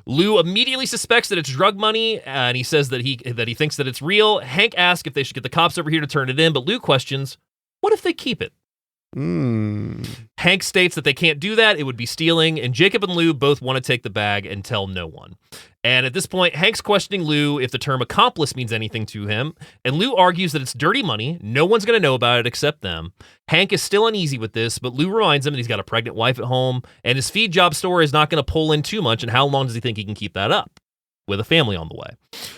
Lou immediately suspects that it's drug money, and he says that he thinks that it's real. Hank asks if they should get the cops over here to turn it in, but Lou questions, what if they keep it? Hank states that they can't do that, it would be stealing, and Jacob and Lou both want to take the bag and tell no one. And at this point, Hank's questioning Lou if the term accomplice means anything to him, and Lou argues that it's dirty money, no one's going to know about it except them. Hank is still uneasy with this, but Lou reminds him that he's got a pregnant wife at home, and his feed job store is not going to pull in too much, and how long does he think he can keep that up? With a family on the way.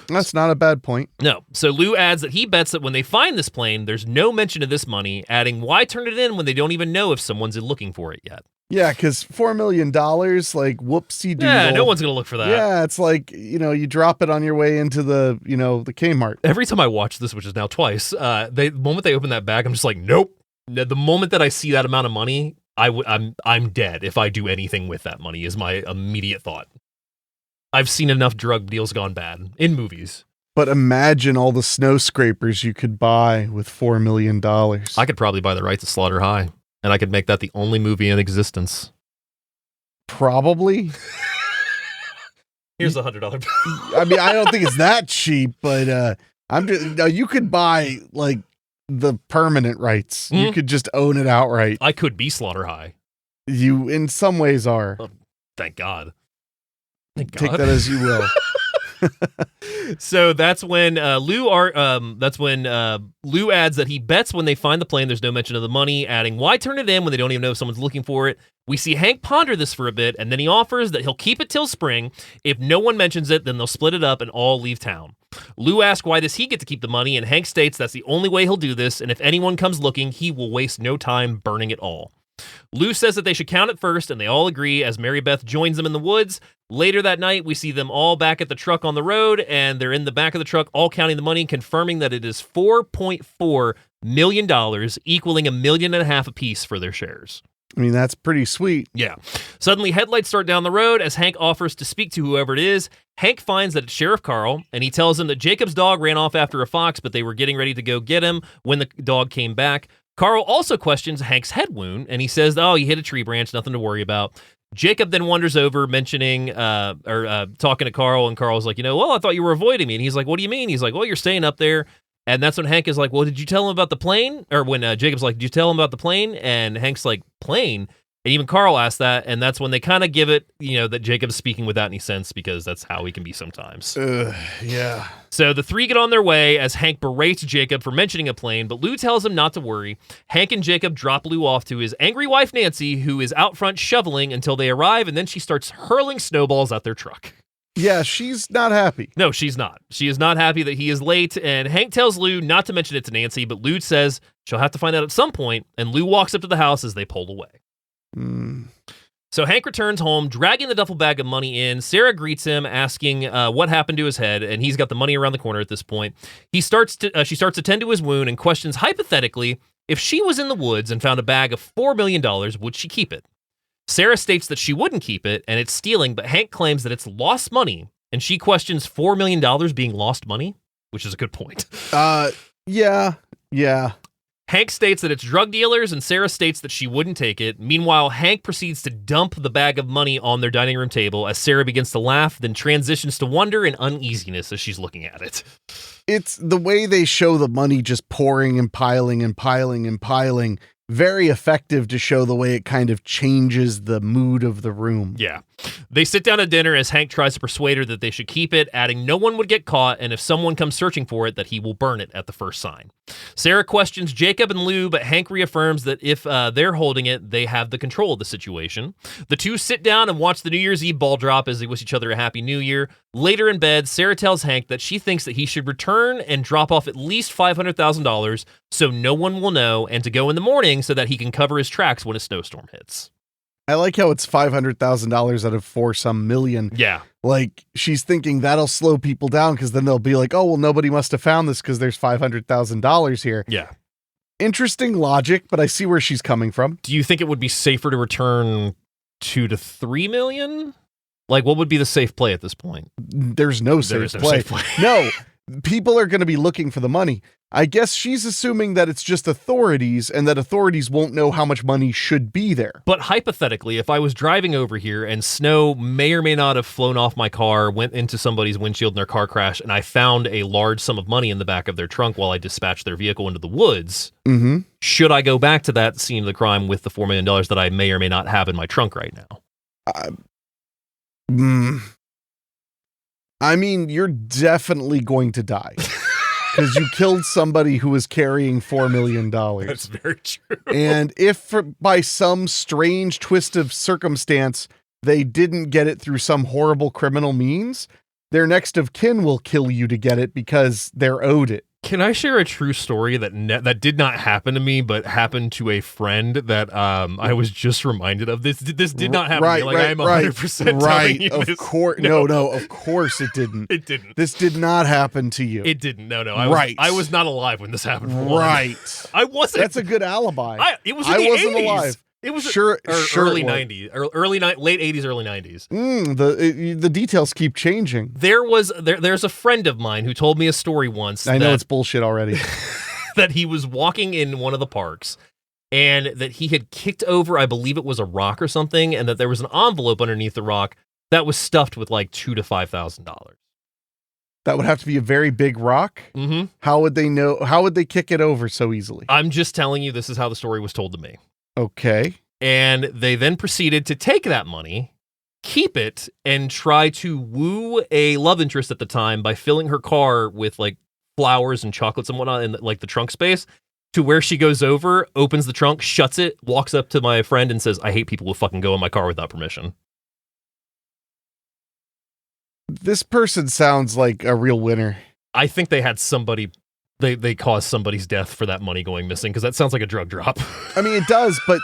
That's not a bad point. No. So Lou adds that he bets that when they find this plane, there's no mention of this money, adding, why turn it in when they don't even know if someone's looking for it yet? Yeah, because $4 million, like, whoopsie doodle. Yeah, no one's going to look for that. Yeah, it's like, you drop it on your way into the, the Kmart. Every time I watch this, which is now twice, the moment they open that bag, I'm just like, nope. The moment that I see that amount of money, I'm dead if I do anything with that money, is my immediate thought. I've seen enough drug deals gone bad in movies. But imagine all the snow scrapers you could buy with $4 million. I could probably buy the rights to Slaughter High, and I could make that the only movie in existence. Probably. Here's $100 bill. I mean, I don't think it's that cheap, but you could buy like the permanent rights. You could just own it outright. I could be Slaughter High. You, in some ways, are. Oh, thank God. Take that as you will. So that's when Lou adds that he bets when they find the plane, there's no mention of the money, adding, why turn it in when they don't even know if someone's looking for it? We see Hank ponder this for a bit, and then he offers that he'll keep it till spring. If no one mentions it, then they'll split it up and all leave town. Lou asks why does he get to keep the money, and Hank states that's the only way he'll do this, and if anyone comes looking, he will waste no time burning it all. Lou says that they should count it first, and they all agree as Mary Beth joins them in the woods. Later that night, we see them all back at the truck on the road, and they're in the back of the truck all counting the money, confirming that it is $4.4 million, equaling $1.5 million apiece for their shares. I mean, that's pretty sweet. Yeah. Suddenly, headlights start down the road as Hank offers to speak to whoever it is. Hank finds that it's Sheriff Carl, and he tells him that Jacob's dog ran off after a fox, but they were getting ready to go get him when the dog came back. Carl also questions Hank's head wound, and he says, oh, he hit a tree branch, nothing to worry about. Jacob then wanders over, mentioning, talking to Carl, and Carl's like, well, I thought you were avoiding me. And he's like, what do you mean? He's like, well, you're staying up there. And that's when Hank is like, well, did you tell him about the plane? Or when Jacob's like, did you tell him about the plane? And Hank's like, plane? And even Carl asked that, and that's when they kind of give it, that Jacob's speaking without any sense, because that's how he can be sometimes. Yeah. So the three get on their way as Hank berates Jacob for mentioning a plane, but Lou tells him not to worry. Hank and Jacob drop Lou off to his angry wife, Nancy, who is out front shoveling until they arrive, and then she starts hurling snowballs at their truck. Yeah, she's not happy. No, she's not. She is not happy that he is late, and Hank tells Lou not to mention it to Nancy, but Lou says she'll have to find out at some point, and Lou walks up to the house as they pull away. So Hank returns home, dragging the duffel bag of money in. Sarah greets him, asking what happened to his head, and he's got the money around the corner at this point. She starts to tend to his wound and questions, hypothetically, if she was in the woods and found a bag of $4 million, would she keep it? Sarah states that she wouldn't keep it, and it's stealing, but Hank claims that it's lost money, and she questions $4 million being lost money, which is a good point. Yeah. Hank states that it's drug dealers, and Sarah states that she wouldn't take it. Meanwhile, Hank proceeds to dump the bag of money on their dining room table as Sarah begins to laugh, then transitions to wonder and uneasiness as she's looking at it. It's the way they show the money just pouring and piling and piling and piling. very effective to show the way it kind of changes the mood of the room. Yeah. They sit down at dinner as Hank tries to persuade her that they should keep it, adding no one would get caught, and if someone comes searching for it, that he will burn it at the first sign. Sarah questions Jacob and Lou, but Hank reaffirms that if they're holding it, they have the control of the situation. The two sit down and watch the New Year's Eve ball drop as they wish each other a happy new year. Later in bed, Sarah tells Hank that she thinks that he should return and drop off at least $500,000 so no one will know, and to go in the morning so that he can cover his tracks when a snowstorm hits. I like how it's $500,000 out of 4 some million. Yeah. Like, she's thinking that'll slow people down because then they'll be like, oh, well, nobody must have found this because there's $500,000 here. Yeah. Interesting logic, but I see where she's coming from. Do you think it would be safer to return 2 to 3 million? Like, what would be the safe play at this point? There's no safe play. No, people are going to be looking for the money. I guess she's assuming that it's just authorities and that authorities won't know how much money should be there. But hypothetically, if I was driving over here and snow may or may not have flown off my car, went into somebody's windshield in their car crash, and I found a large sum of money in the back of their trunk while I dispatched their vehicle into the woods, should I go back to that scene of the crime with the $4 million that I may or may not have in my trunk right now? I mean, you're definitely going to die. Because you killed somebody who was carrying $4 million. That's very true. And if by some strange twist of circumstance, they didn't get it through some horrible criminal means, their next of kin will kill you to get it because they're owed it. Can I share a true story that did not happen to me, but happened to a friend that I was just reminded of? This did not happen to me. Like, I'm 100% telling you of this. course, no, of course it didn't. It didn't. This did not happen to you. It didn't. No. I was not alive when this happened. Right. I wasn't. That's a good alibi. It was in the 80s. Wasn't alive. It was sure early 90s, late 80s, early 90s. The details keep changing. There's a friend of mine who told me a story once. I know it's bullshit already. That he was walking in one of the parks and that he had kicked over, I believe it was a rock or something, and that there was an envelope underneath the rock that was stuffed with like $2,000 to $5,000. That would have to be a very big rock. Mm-hmm. How would they know? How would they kick it over so easily? I'm just telling you, this is how the story was told to me. Okay. And they then proceeded to take that money, keep it, and try to woo a love interest at the time by filling her car with like flowers and chocolates and whatnot in like the trunk space, to where she goes over, opens the trunk, shuts it, walks up to my friend and says, I hate people who fucking go in my car without permission. This person sounds like a real winner. I think they had somebody... They caused somebody's death for that money going missing, because that sounds like a drug drop. I mean, it does, but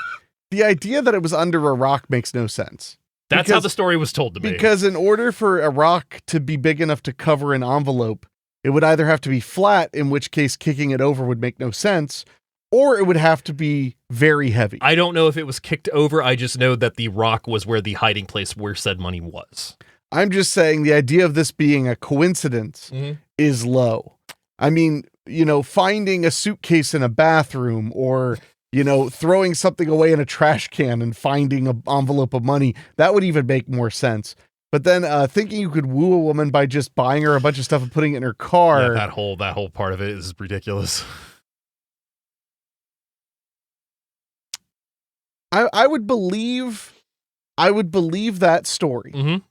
the idea that it was under a rock makes no sense. That's how the story was told to me. Because in order for a rock to be big enough to cover an envelope, it would either have to be flat, in which case kicking it over would make no sense, or it would have to be very heavy. I don't know if it was kicked over. I just know that the rock was where the hiding place where said money was. I'm just saying the idea of this being a coincidence is low. I mean, finding a suitcase in a bathroom, or, throwing something away in a trash can and finding an envelope of money, that would even make more sense. But then thinking you could woo a woman by just buying her a bunch of stuff and putting it in her car. Yeah, that whole part of it is ridiculous. I would believe that story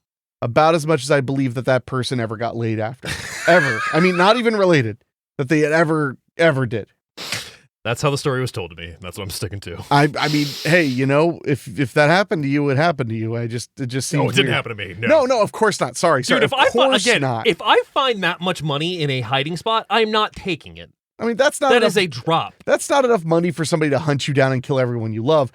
about as much as I believe that person ever got laid after. Ever. I mean, not even related, that they had ever did. That's how the story was told to me. That's what I'm sticking to. I mean, hey, if that happened to you, it happened to you. It just seems No, it didn't weird. happen to me. No, of course not. Sorry. Dude, if I find that much money in a hiding spot, I'm not taking it. I mean, that's not That enough, is a drop. That's not enough money for somebody to hunt you down and kill everyone you love.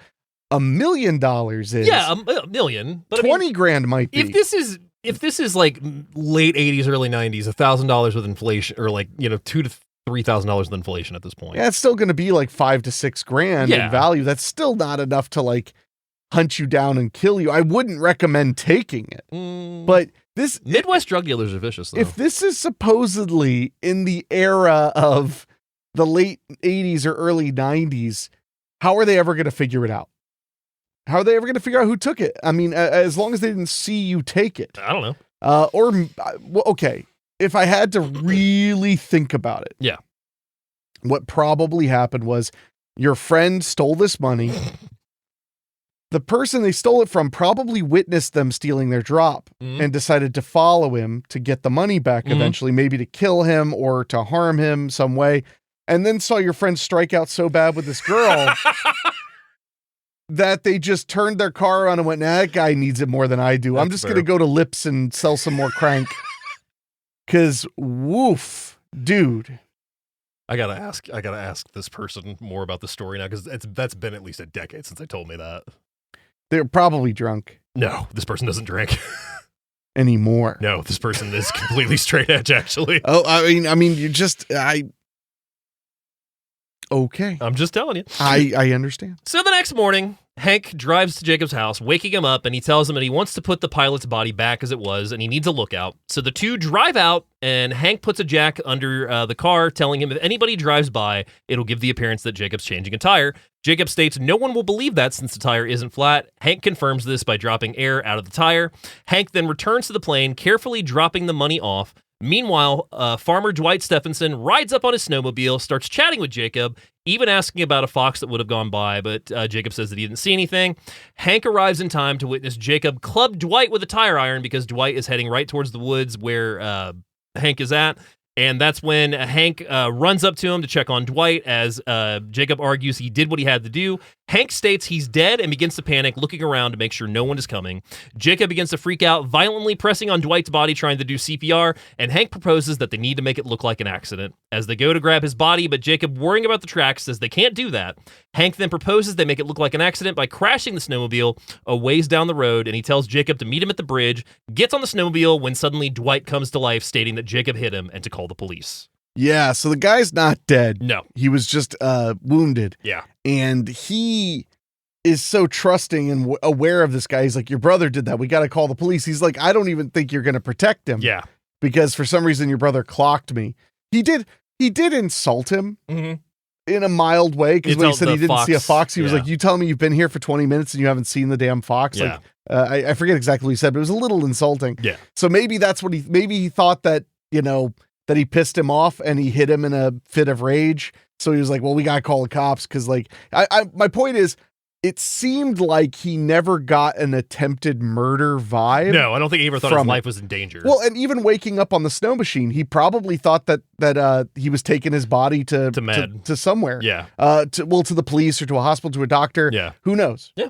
$1 million is. Yeah, a million. But 20 grand might be. If this is like late 80s, early 90s, $1,000 with inflation, or like, $2,000 to $3,000 with inflation at this point. Yeah, it's still going to be like $5,000 to $6,000 in value. That's still not enough to like hunt you down and kill you. I wouldn't recommend taking it. But this Midwest drug dealers are vicious, though. If this is supposedly in the era of the late 80s or early 90s, how are they ever going to figure it out? How are they ever going to figure out who took it? I mean, as long as they didn't see you take it. I don't know. Okay. If I had to really think about it. Yeah. What probably happened was Your friend stole this money. The person they stole it from probably witnessed them stealing their drop and decided to follow him to get the money back eventually, maybe to kill him or to harm him some way. And then saw your friend strike out so bad with this girl that they just turned their car around and went, nah, that guy needs it more than I do. I'm just going to go to Lips and sell some more crank. Because, woof, dude. I gotta ask this person more about the story now, because that's been at least a decade since they told me that. They're probably drunk. No, this person doesn't drink anymore. No, this person is completely straight edge, actually. Oh, I mean, okay. I'm just telling you. I understand. So the next morning, Hank drives to Jacob's house, waking him up, and he tells him that he wants to put the pilot's body back as it was, and he needs a lookout. So the two drive out, and Hank puts a jack under the car, telling him if anybody drives by, it'll give the appearance that Jacob's changing a tire. Jacob states no one will believe that since the tire isn't flat. Hank confirms this by dropping air out of the tire. Hank then returns to the plane, carefully dropping the money off. Meanwhile, farmer Dwight Stephenson rides up on his snowmobile, starts chatting with Jacob, even asking about a fox that would have gone by, but Jacob says that he didn't see anything. Hank arrives in time to witness Jacob club Dwight with a tire iron because Dwight is heading right towards the woods where Hank is at. And that's when Hank runs up to him to check on Dwight as Jacob argues he did what he had to do. Hank states he's dead and begins to panic, looking around to make sure no one is coming. Jacob begins to freak out, violently pressing on Dwight's body, trying to do CPR, and Hank proposes that they need to make it look like an accident. As they go to grab his body, but Jacob, worrying about the tracks, says they can't do that. Hank then proposes they make it look like an accident by crashing the snowmobile a ways down the road, and he tells Jacob to meet him at the bridge, gets on the snowmobile when suddenly Dwight comes to life, stating that Jacob hit him and to call the police. Yeah, so the guy's not dead. No. He was just wounded. Yeah. And he is so trusting and aware of this guy. He's like, your brother did that. We got to call the police. He's like, I don't even think you're going to protect him. Yeah. Because for some reason your brother clocked me. He did insult him in a mild way. Because when he said he didn't see a fox, he was like, you tell me you've been here for 20 minutes and you haven't seen the damn fox? Yeah. Like, I forget exactly what he said, but it was a little insulting. Yeah. So maybe that's what maybe he thought that, that he pissed him off and he hit him in a fit of rage. So he was like, well, we got to call the cops. Cause like, my point is, it seemed like he never got an attempted murder vibe. No, I don't think he ever thought his life was in danger. Well, and even waking up on the snow machine, he probably thought that he was taking his body to somewhere. Yeah. To the police or to a hospital, to a doctor. Yeah. Who knows? Yeah.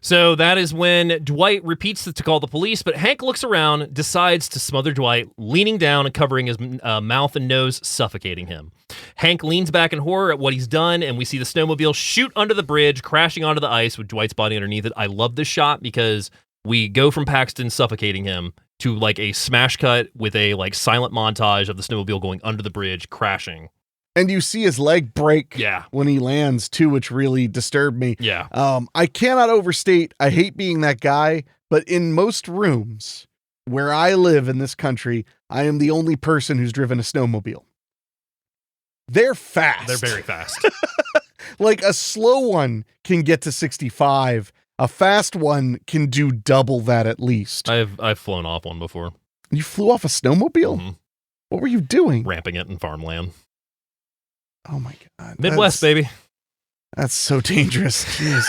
So that is when Dwight repeats to call the police, but Hank looks around, decides to smother Dwight, leaning down and covering his mouth and nose, suffocating him. Hank leans back in horror at what he's done, and we see the snowmobile shoot under the bridge, crashing onto the ice with Dwight's body underneath it. I love this shot because we go from Paxton suffocating him to like a smash cut with a like silent montage of the snowmobile going under the bridge, crashing. And you see his leg break Yeah. when he lands too, which really disturbed me. Yeah. I cannot overstate, I hate being that guy, but in most rooms where I live in this country, I am the only person who's driven a snowmobile. They're fast. They're very fast. Like a slow one can get to 65. A fast one can do double that at least. I've flown off one before. You flew off a snowmobile? Mhm. What were you doing? Ramping it in farmland. Oh my God. Midwest, baby. That's so dangerous. Jeez.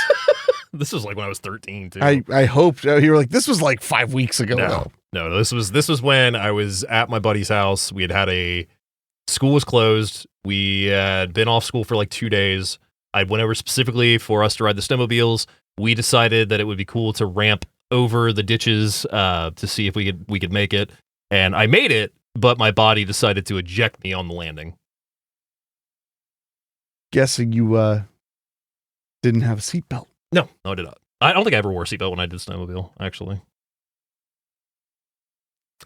This was like when I was 13 too. I hoped you were like, this was like 5 weeks ago. No, this was when I was at my buddy's house. We had school was closed. We had been off school for like 2 days. I went over specifically for us to ride the snowmobiles. We decided that it would be cool to ramp over the ditches to see if we could make it. And I made it, but my body decided to eject me on the landing. Guessing you didn't have a seatbelt. No, I did not. I don't think I ever wore a seatbelt when I did snowmobile, actually.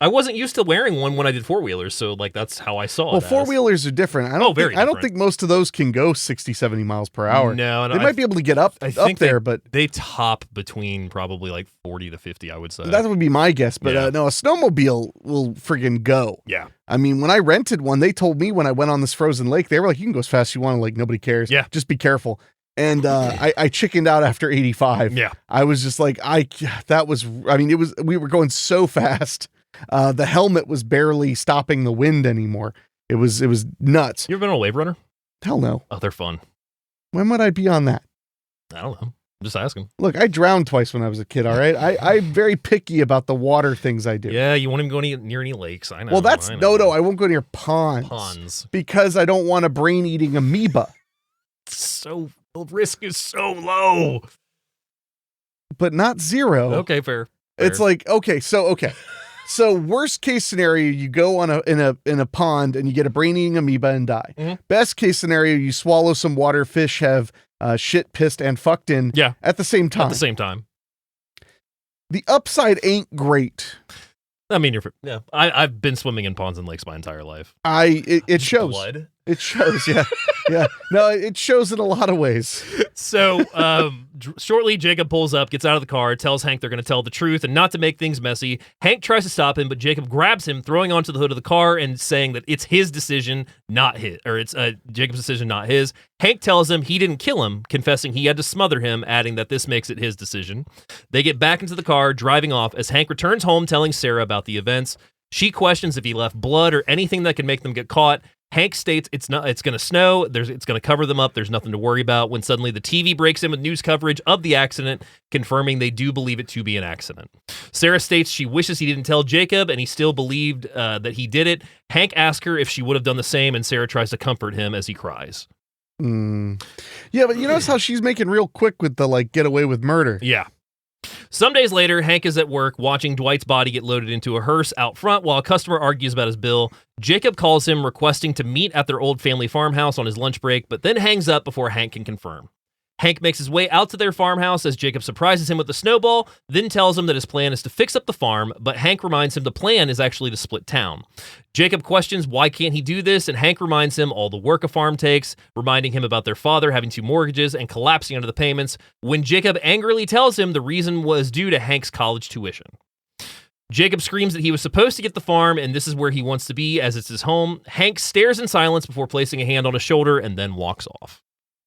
I wasn't used to wearing one when I did four-wheelers, so like that's how I saw it. Well, four-wheelers are different. I don't think most of those can go 60, 70 miles per hour. No, they might be able to get up there, but they top between probably like 40 to 50, I would say. That would be my guess, but Yeah. no, a snowmobile will friggin' go. Yeah. I mean, when I rented one, they told me when I went on this frozen lake, they were like, you can go as fast as you want, like nobody cares. Yeah. Just be careful. And I chickened out after 85. Yeah. I was just like, we were going so fast. The helmet was barely stopping the wind anymore. It was nuts. You ever been on a wave runner? Hell no. Oh, they're fun. When would I be on that? I don't know. I'm just asking. Look, I drowned twice when I was a kid, all right? I'm very picky about the water things I do. Yeah, you won't even go near any lakes. I know. Well, I know. no, I won't go near ponds. Ponds. Because I don't want a brain-eating amoeba. So, the risk is so low. But not zero. Okay, fair. It's like, okay. So worst case scenario, you go on in a pond and you get a brain-eating amoeba and die. Mm-hmm. Best case scenario, you swallow some water, fish have shit, pissed, and fucked in at the same time. At the same time. The upside ain't great. I mean, I've been swimming in ponds and lakes my entire life. It shows. Blood. It shows, yeah. Yeah. No, it shows in a lot of ways. So, shortly, Jacob pulls up, gets out of the car, tells Hank they're going to tell the truth and not to make things messy. Hank tries to stop him, but Jacob grabs him, throwing onto the hood of the car and saying that it's his decision, not his, or it's Jacob's decision, not his. Hank tells him he didn't kill him, confessing he had to smother him, adding that this makes it his decision. They get back into the car, driving off, as Hank returns home telling Sarah about the events. She questions if he left blood or anything that could make them get caught. Hank states it's going to snow, it's going to cover them up, there's nothing to worry about, when suddenly the TV breaks in with news coverage of the accident, confirming they do believe it to be an accident. Sarah states she wishes he didn't tell Jacob, and he still believed that he did it. Hank asks her if she would have done the same, and Sarah tries to comfort him as he cries. Yeah, but you notice how she's making real quick with the, get away with murder. Yeah. Some days later, Hank is at work watching Dwight's body get loaded into a hearse out front while a customer argues about his bill. Jacob calls him, requesting to meet at their old family farmhouse on his lunch break, but then hangs up before Hank can confirm. Hank makes his way out to their farmhouse as Jacob surprises him with a snowball, then tells him that his plan is to fix up the farm, but Hank reminds him the plan is actually to split town. Jacob questions why can't he do this, and Hank reminds him all the work a farm takes, reminding him about their father having 2 mortgages and collapsing under the payments, when Jacob angrily tells him the reason was due to Hank's college tuition. Jacob screams that he was supposed to get the farm, and this is where he wants to be, as it's his home. Hank stares in silence before placing a hand on his shoulder and then walks off.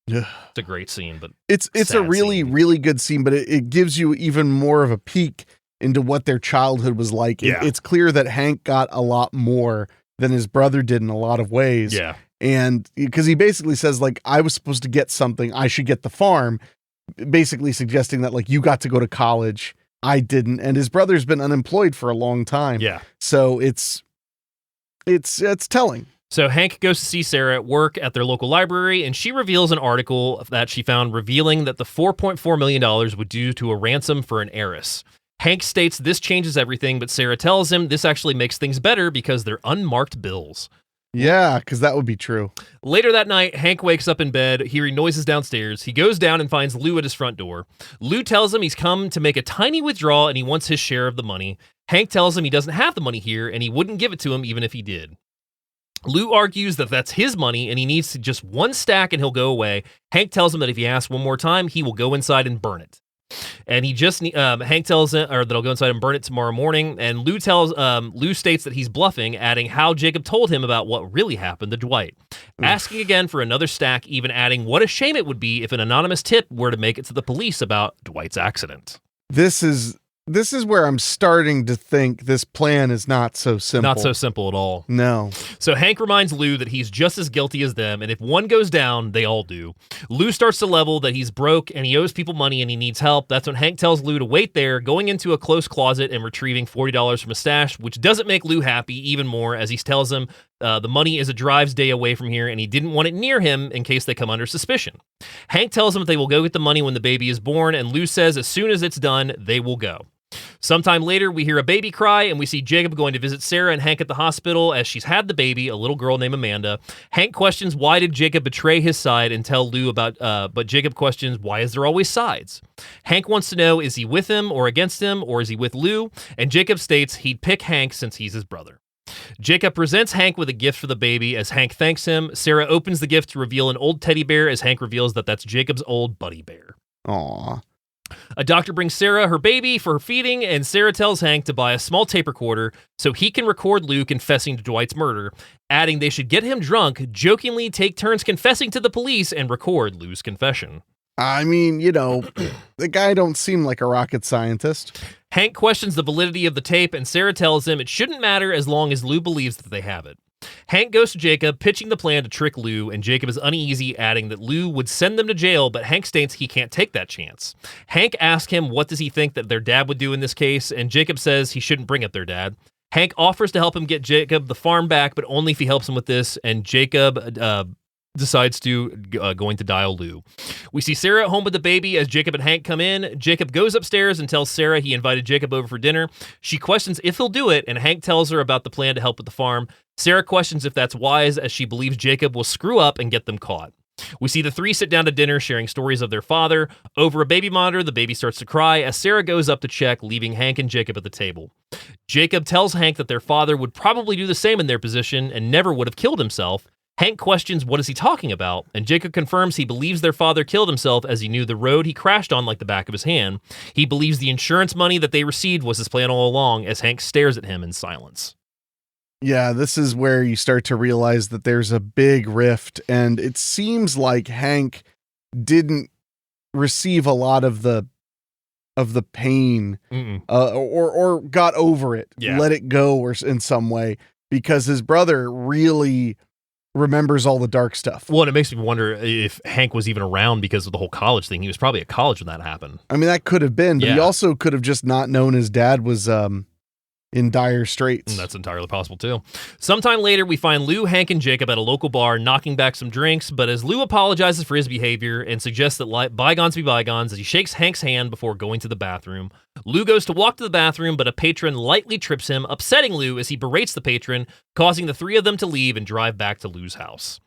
Yeah. It's a great scene, but it's a really, really good scene, but it gives you even more of a peek into what their childhood was like. Yeah. It's clear that Hank got a lot more than his brother did in a lot of ways. Yeah. And because he basically says, I was supposed to get something, I should get the farm, basically suggesting that, you got to go to college, I didn't. And his brother's been unemployed for a long time. Yeah. So it's telling. So Hank goes to see Sarah at work at their local library, and she reveals an article that she found revealing that the $4.4 million would due to a ransom for an heiress. Hank states this changes everything, but Sarah tells him this actually makes things better because they're unmarked bills. Yeah, because that would be true. Later that night, Hank wakes up in bed, hearing noises downstairs. He goes down and finds Lou at his front door. Lou tells him he's come to make a tiny withdrawal and he wants his share of the money. Hank tells him he doesn't have the money here and he wouldn't give it to him even if he did. Lou argues that that's his money and he needs just 1 stack and he'll go away. Hank tells him that if he asks one more time, he will go inside and burn it. And Hank tells him that he'll go inside and burn it tomorrow morning. And Lou states that he's bluffing, adding how Jacob told him about what really happened to Dwight. Asking again for another stack, even adding what a shame it would be if an anonymous tip were to make it to the police about Dwight's accident. This is where I'm starting to think this plan is not so simple. Not so simple at all. No. So Hank reminds Lou that he's just as guilty as them, and if one goes down, they all do. Lou starts to level that he's broke and he owes people money and he needs help. That's when Hank tells Lou to wait there, going into a close closet and retrieving $40 from a stash, which doesn't make Lou happy even more, as he tells him the money is a drive's day away from here and he didn't want it near him in case they come under suspicion. Hank tells him that they will go get the money when the baby is born, and Lou says as soon as it's done, they will go. Sometime later, we hear a baby cry, and we see Jacob going to visit Sarah and Hank at the hospital as she's had the baby, a little girl named Amanda. Hank questions why did Jacob betray his side and tell Lou about, but Jacob questions why is there always sides? Hank wants to know, is he with him or against him, or is he with Lou? And Jacob states he'd pick Hank since he's his brother. Jacob presents Hank with a gift for the baby as Hank thanks him. Sarah opens the gift to reveal an old teddy bear as Hank reveals that that's Jacob's old buddy bear. Aww. A doctor brings Sarah her baby for her feeding, and Sarah tells Hank to buy a small tape recorder so he can record Lou confessing to Dwight's murder, adding they should get him drunk, jokingly take turns confessing to the police, and record Lou's confession. I mean, the guy don't seem like a rocket scientist. Hank questions the validity of the tape, and Sarah tells him it shouldn't matter as long as Lou believes that they have it. Hank goes to Jacob, pitching the plan to trick Lou, and Jacob is uneasy, adding that Lou would send them to jail, but Hank states he can't take that chance. Hank asks him what does he think that their dad would do in this case, and Jacob says he shouldn't bring up their dad. Hank offers to help him get Jacob the farm back, but only if he helps him with this, and Jacob decides to going to dial Lou. We see Sarah at home with the baby as Jacob and Hank come in. Jacob goes upstairs and tells Sarah he invited Jacob over for dinner. She questions if he'll do it, and Hank tells her about the plan to help with the farm. Sarah questions if that's wise, as she believes Jacob will screw up and get them caught. We see the three sit down to dinner, sharing stories of their father. Over a baby monitor, the baby starts to cry as Sarah goes up to check, leaving Hank and Jacob at the table. Jacob tells Hank that their father would probably do the same in their position and never would have killed himself. Hank questions what is he talking about, and Jacob confirms he believes their father killed himself as he knew the road he crashed on like the back of his hand. He believes the insurance money that they received was his plan all along, as Hank stares at him in silence. Yeah, this is where you start to realize that there's a big rift, and it seems like Hank didn't receive a lot of the pain, or got over it, let it go, or in some way, because his brother really remembers all the dark stuff. Well, and it makes me wonder if Hank was even around because of the whole college thing. He was probably at college when that happened. I mean, that could have been, but he also could have just not known his dad was in dire straits. That's entirely possible too. Sometime later, we find Lou, Hank, and Jacob at a local bar knocking back some drinks, but as Lou apologizes for his behavior and suggests that bygones be bygones, as he shakes Hank's hand before going to the bathroom. Lou goes to walk to the bathroom, but a patron lightly trips him, upsetting Lou as he berates the patron, causing the three of them to leave and drive back to Lou's house.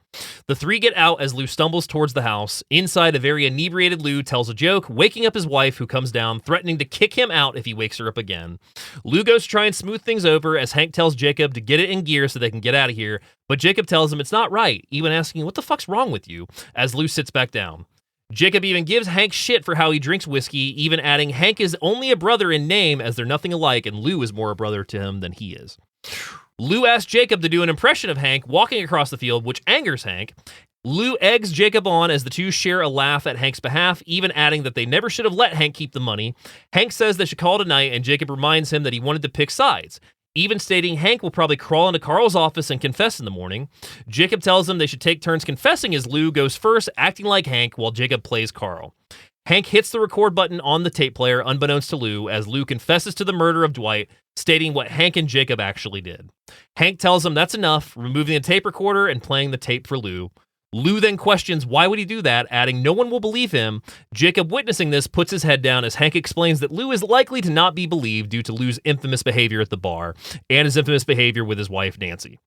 The three get out as Lou stumbles towards the house. Inside, a very inebriated Lou tells a joke, waking up his wife, who comes down, threatening to kick him out if he wakes her up again. Lou goes to try and smooth things over as Hank tells Jacob to get it in gear so they can get out of here, but Jacob tells him it's not right, even asking, "What the fuck's wrong with you?" as Lou sits back down. Jacob even gives Hank shit for how he drinks whiskey, even adding Hank is only a brother in name as they're nothing alike, and Lou is more a brother to him than he is. Lou asks Jacob to do an impression of Hank walking across the field, which angers Hank. Lou eggs Jacob on as the two share a laugh at Hank's behalf, even adding that they never should have let Hank keep the money. Hank says they should call it a night, and Jacob reminds him that he wanted to pick sides, even stating Hank will probably crawl into Carl's office and confess in the morning. Jacob tells them they should take turns confessing as Lou goes first, acting like Hank, while Jacob plays Carl. Hank hits the record button on the tape player, unbeknownst to Lou, as Lou confesses to the murder of Dwight, stating what Hank and Jacob actually did. Hank tells him that's enough, removing the tape recorder and playing the tape for Lou. Lou then questions why would he do that, adding no one will believe him. Jacob, witnessing this, puts his head down as Hank explains that Lou is likely to not be believed due to Lou's infamous behavior at the bar and his infamous behavior with his wife, Nancy.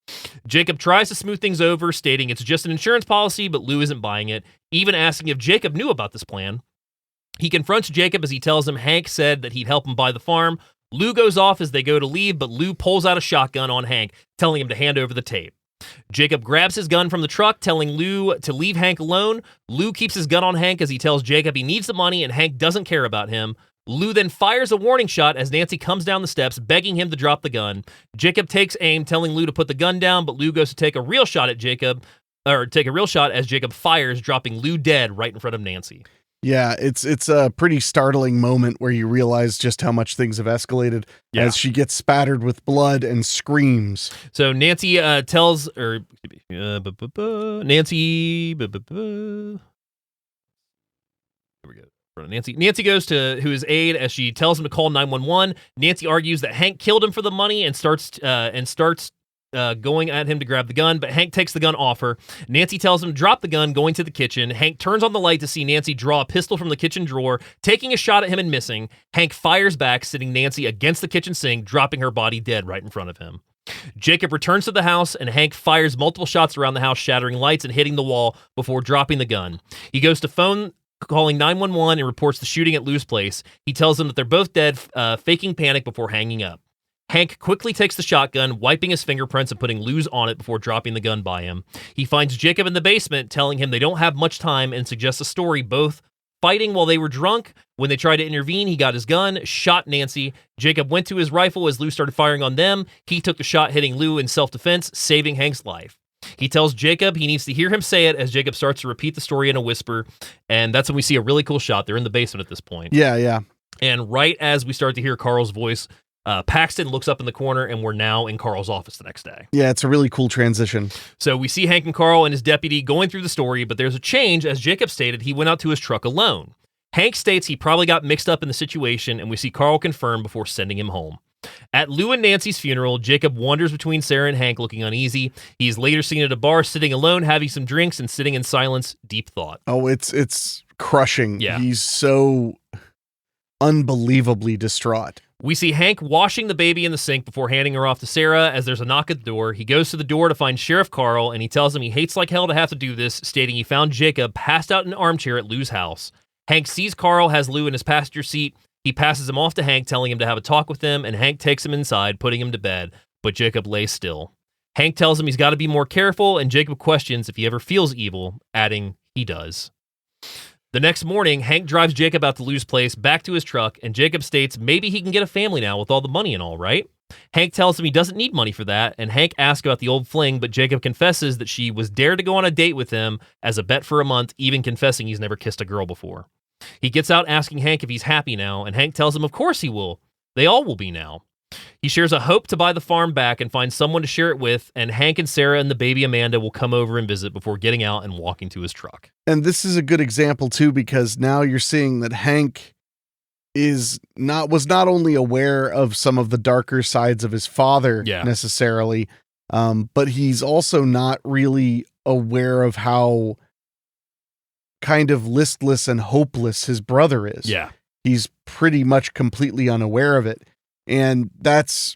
Jacob tries to smooth things over, stating it's just an insurance policy, but Lou isn't buying it, even asking if Jacob knew about this plan. He confronts Jacob as he tells him Hank said that he'd help him buy the farm. Lou goes off as they go to leave, but Lou pulls out a shotgun on Hank, telling him to hand over the tape. Jacob grabs his gun from the truck, telling Lou to leave Hank alone. Lou keeps his gun on Hank as he tells Jacob he needs the money and Hank doesn't care about him. Lou then fires a warning shot as Nancy comes down the steps, begging him to drop the gun. Jacob takes aim, telling Lou to put the gun down, but Lou goes to take a real shot at Jacob, as Jacob fires, dropping Lou dead right in front of Nancy. Yeah, it's a pretty startling moment where you realize just how much things have escalated as she gets spattered with blood and screams. So Nancy tells, Nancy goes to his aide as she tells him to call 911. Nancy argues that Hank killed him for the money and starts going at him to grab the gun, but Hank takes the gun off her. Nancy tells him to drop the gun, going to the kitchen. Hank turns on the light to see Nancy draw a pistol from the kitchen drawer, taking a shot at him and missing. Hank fires back, sitting Nancy against the kitchen sink, dropping her body dead right in front of him. Jacob returns to the house, and Hank fires multiple shots around the house, shattering lights and hitting the wall before dropping the gun. He goes to phone calling 911 and reports the shooting at Lou's place. He tells them that they're both dead, faking panic before hanging up. Hank quickly takes the shotgun, wiping his fingerprints and putting Lou's on it before dropping the gun by him. He finds Jacob in the basement, telling him they don't have much time, and suggests a story, both fighting while they were drunk. When they tried to intervene, he got his gun, shot Nancy. Jacob went to his rifle as Lou started firing on them. He took the shot, hitting Lou in self-defense, saving Hank's life. He tells Jacob he needs to hear him say it as Jacob starts to repeat the story in a whisper, and that's when we see a really cool shot. They're in the basement at this point. Yeah. And right as we start to hear Carl's voice Paxton looks up in the corner, and we're now in Carl's office the next day. Yeah, it's a really cool transition. So we see Hank and Carl and his deputy going through the story, but there's a change. As Jacob stated, he went out to his truck alone. Hank states he probably got mixed up in the situation, and we see Carl confirm before sending him home. At Lou and Nancy's funeral, Jacob wanders between Sarah and Hank looking uneasy. He is later seen at a bar sitting alone, having some drinks and sitting in silence, deep thought. Oh, it's crushing. Yeah. He's so unbelievably distraught. We see Hank washing the baby in the sink before handing her off to Sarah as there's a knock at the door. He goes to the door to find Sheriff Carl, and he tells him he hates like hell to have to do this, stating he found Jacob passed out in an armchair at Lou's house. Hank sees Carl has Lou in his passenger seat. He passes him off to Hank, telling him to have a talk with him, and Hank takes him inside, putting him to bed, but Jacob lays still. Hank tells him he's got to be more careful, and Jacob questions if he ever feels evil, adding he does. The next morning, Hank drives Jacob out to Lou's place, back to his truck, and Jacob states maybe he can get a family now with all the money and all, right? Hank tells him he doesn't need money for that, and Hank asks about the old fling, but Jacob confesses that she was dared to go on a date with him as a bet for a month, even confessing he's never kissed a girl before. He gets out asking Hank if he's happy now, and Hank tells him of course he will. They all will be now. He shares a hope to buy the farm back and find someone to share it with, and Hank and Sarah and the baby Amanda will come over and visit before getting out and walking to his truck. And this is a good example too, because now you're seeing that Hank was not only aware of some of the darker sides of his father necessarily, but he's also not really aware of how kind of listless and hopeless his brother is. Yeah. He's pretty much completely unaware of it. And that's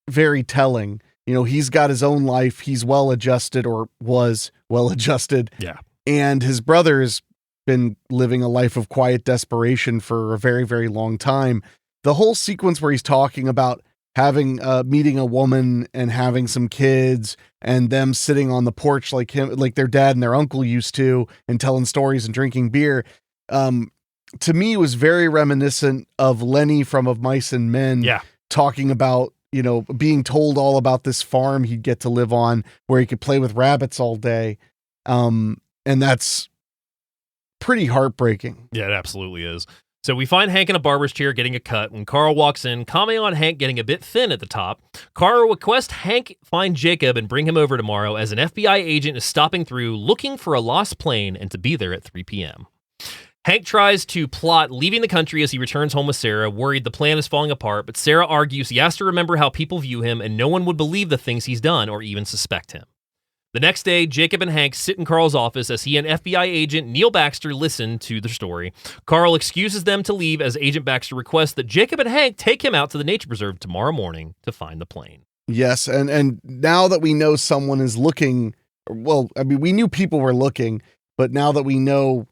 very telling. You know, he's got his own life. He's well adjusted, or was well adjusted. Yeah. And his brother has been living a life of quiet desperation for a very, very long time. The whole sequence where he's talking about having meeting a woman and having some kids and them sitting on the porch like their dad and their uncle used to, and telling stories and drinking beer, to me was very reminiscent of Lenny from Of Mice and Men. Yeah. Talking about, you know, being told all about this farm he'd get to live on where he could play with rabbits all day. And that's pretty heartbreaking. Yeah, it absolutely is. So we find Hank in a barber's chair getting a cut. When Carl walks in, commenting on Hank getting a bit thin at the top, Carl requests Hank find Jacob and bring him over tomorrow as an FBI agent is stopping through looking for a lost plane and to be there at 3 p.m. Hank tries to plot leaving the country as he returns home with Sarah, worried the plan is falling apart, but Sarah argues he has to remember how people view him and no one would believe the things he's done or even suspect him. The next day, Jacob and Hank sit in Carl's office as he and FBI agent Neil Baxter listen to the story. Carl excuses them to leave as Agent Baxter requests that Jacob and Hank take him out to the nature preserve tomorrow morning to find the plane. Yes, and now that we know someone is looking, well, I mean, we knew people were looking, but now that we know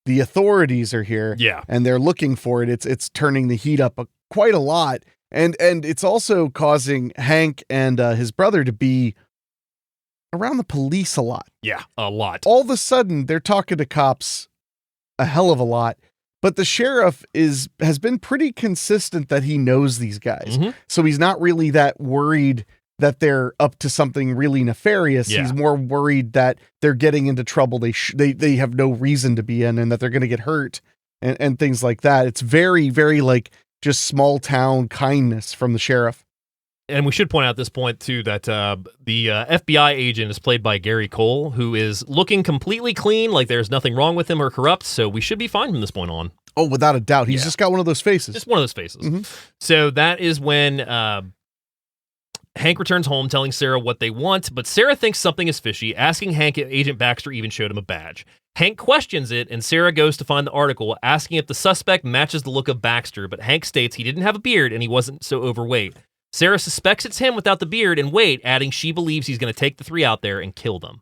the authorities are here, and they're looking for it, it's turning the heat up quite a lot, and it's also causing Hank and his brother to be around the police a lot. Yeah, a lot. All of a sudden, they're talking to cops a hell of a lot, but the sheriff has been pretty consistent that he knows these guys. Mm-hmm. So he's not really that worried that they're up to something really nefarious. Yeah. He's more worried that they're getting into trouble they have no reason to be in, and that they're going to get hurt and things like that. It's very, very like just small town kindness from the sheriff. And we should point out at this point, too, that the FBI agent is played by Gary Cole, who is looking completely clean, like there's nothing wrong with him or corrupt, so we should be fine from this point on. Oh, without a doubt. He's just got one of those faces. Just one of those faces. Mm-hmm. So that is when Hank returns home telling Sarah what they want, but Sarah thinks something is fishy, asking Hank if Agent Baxter even showed him a badge. Hank questions it, and Sarah goes to find the article, asking if the suspect matches the look of Baxter, but Hank states he didn't have a beard and he wasn't so overweight. Sarah suspects it's him without the beard and weight, adding she believes he's going to take the three out there and kill them.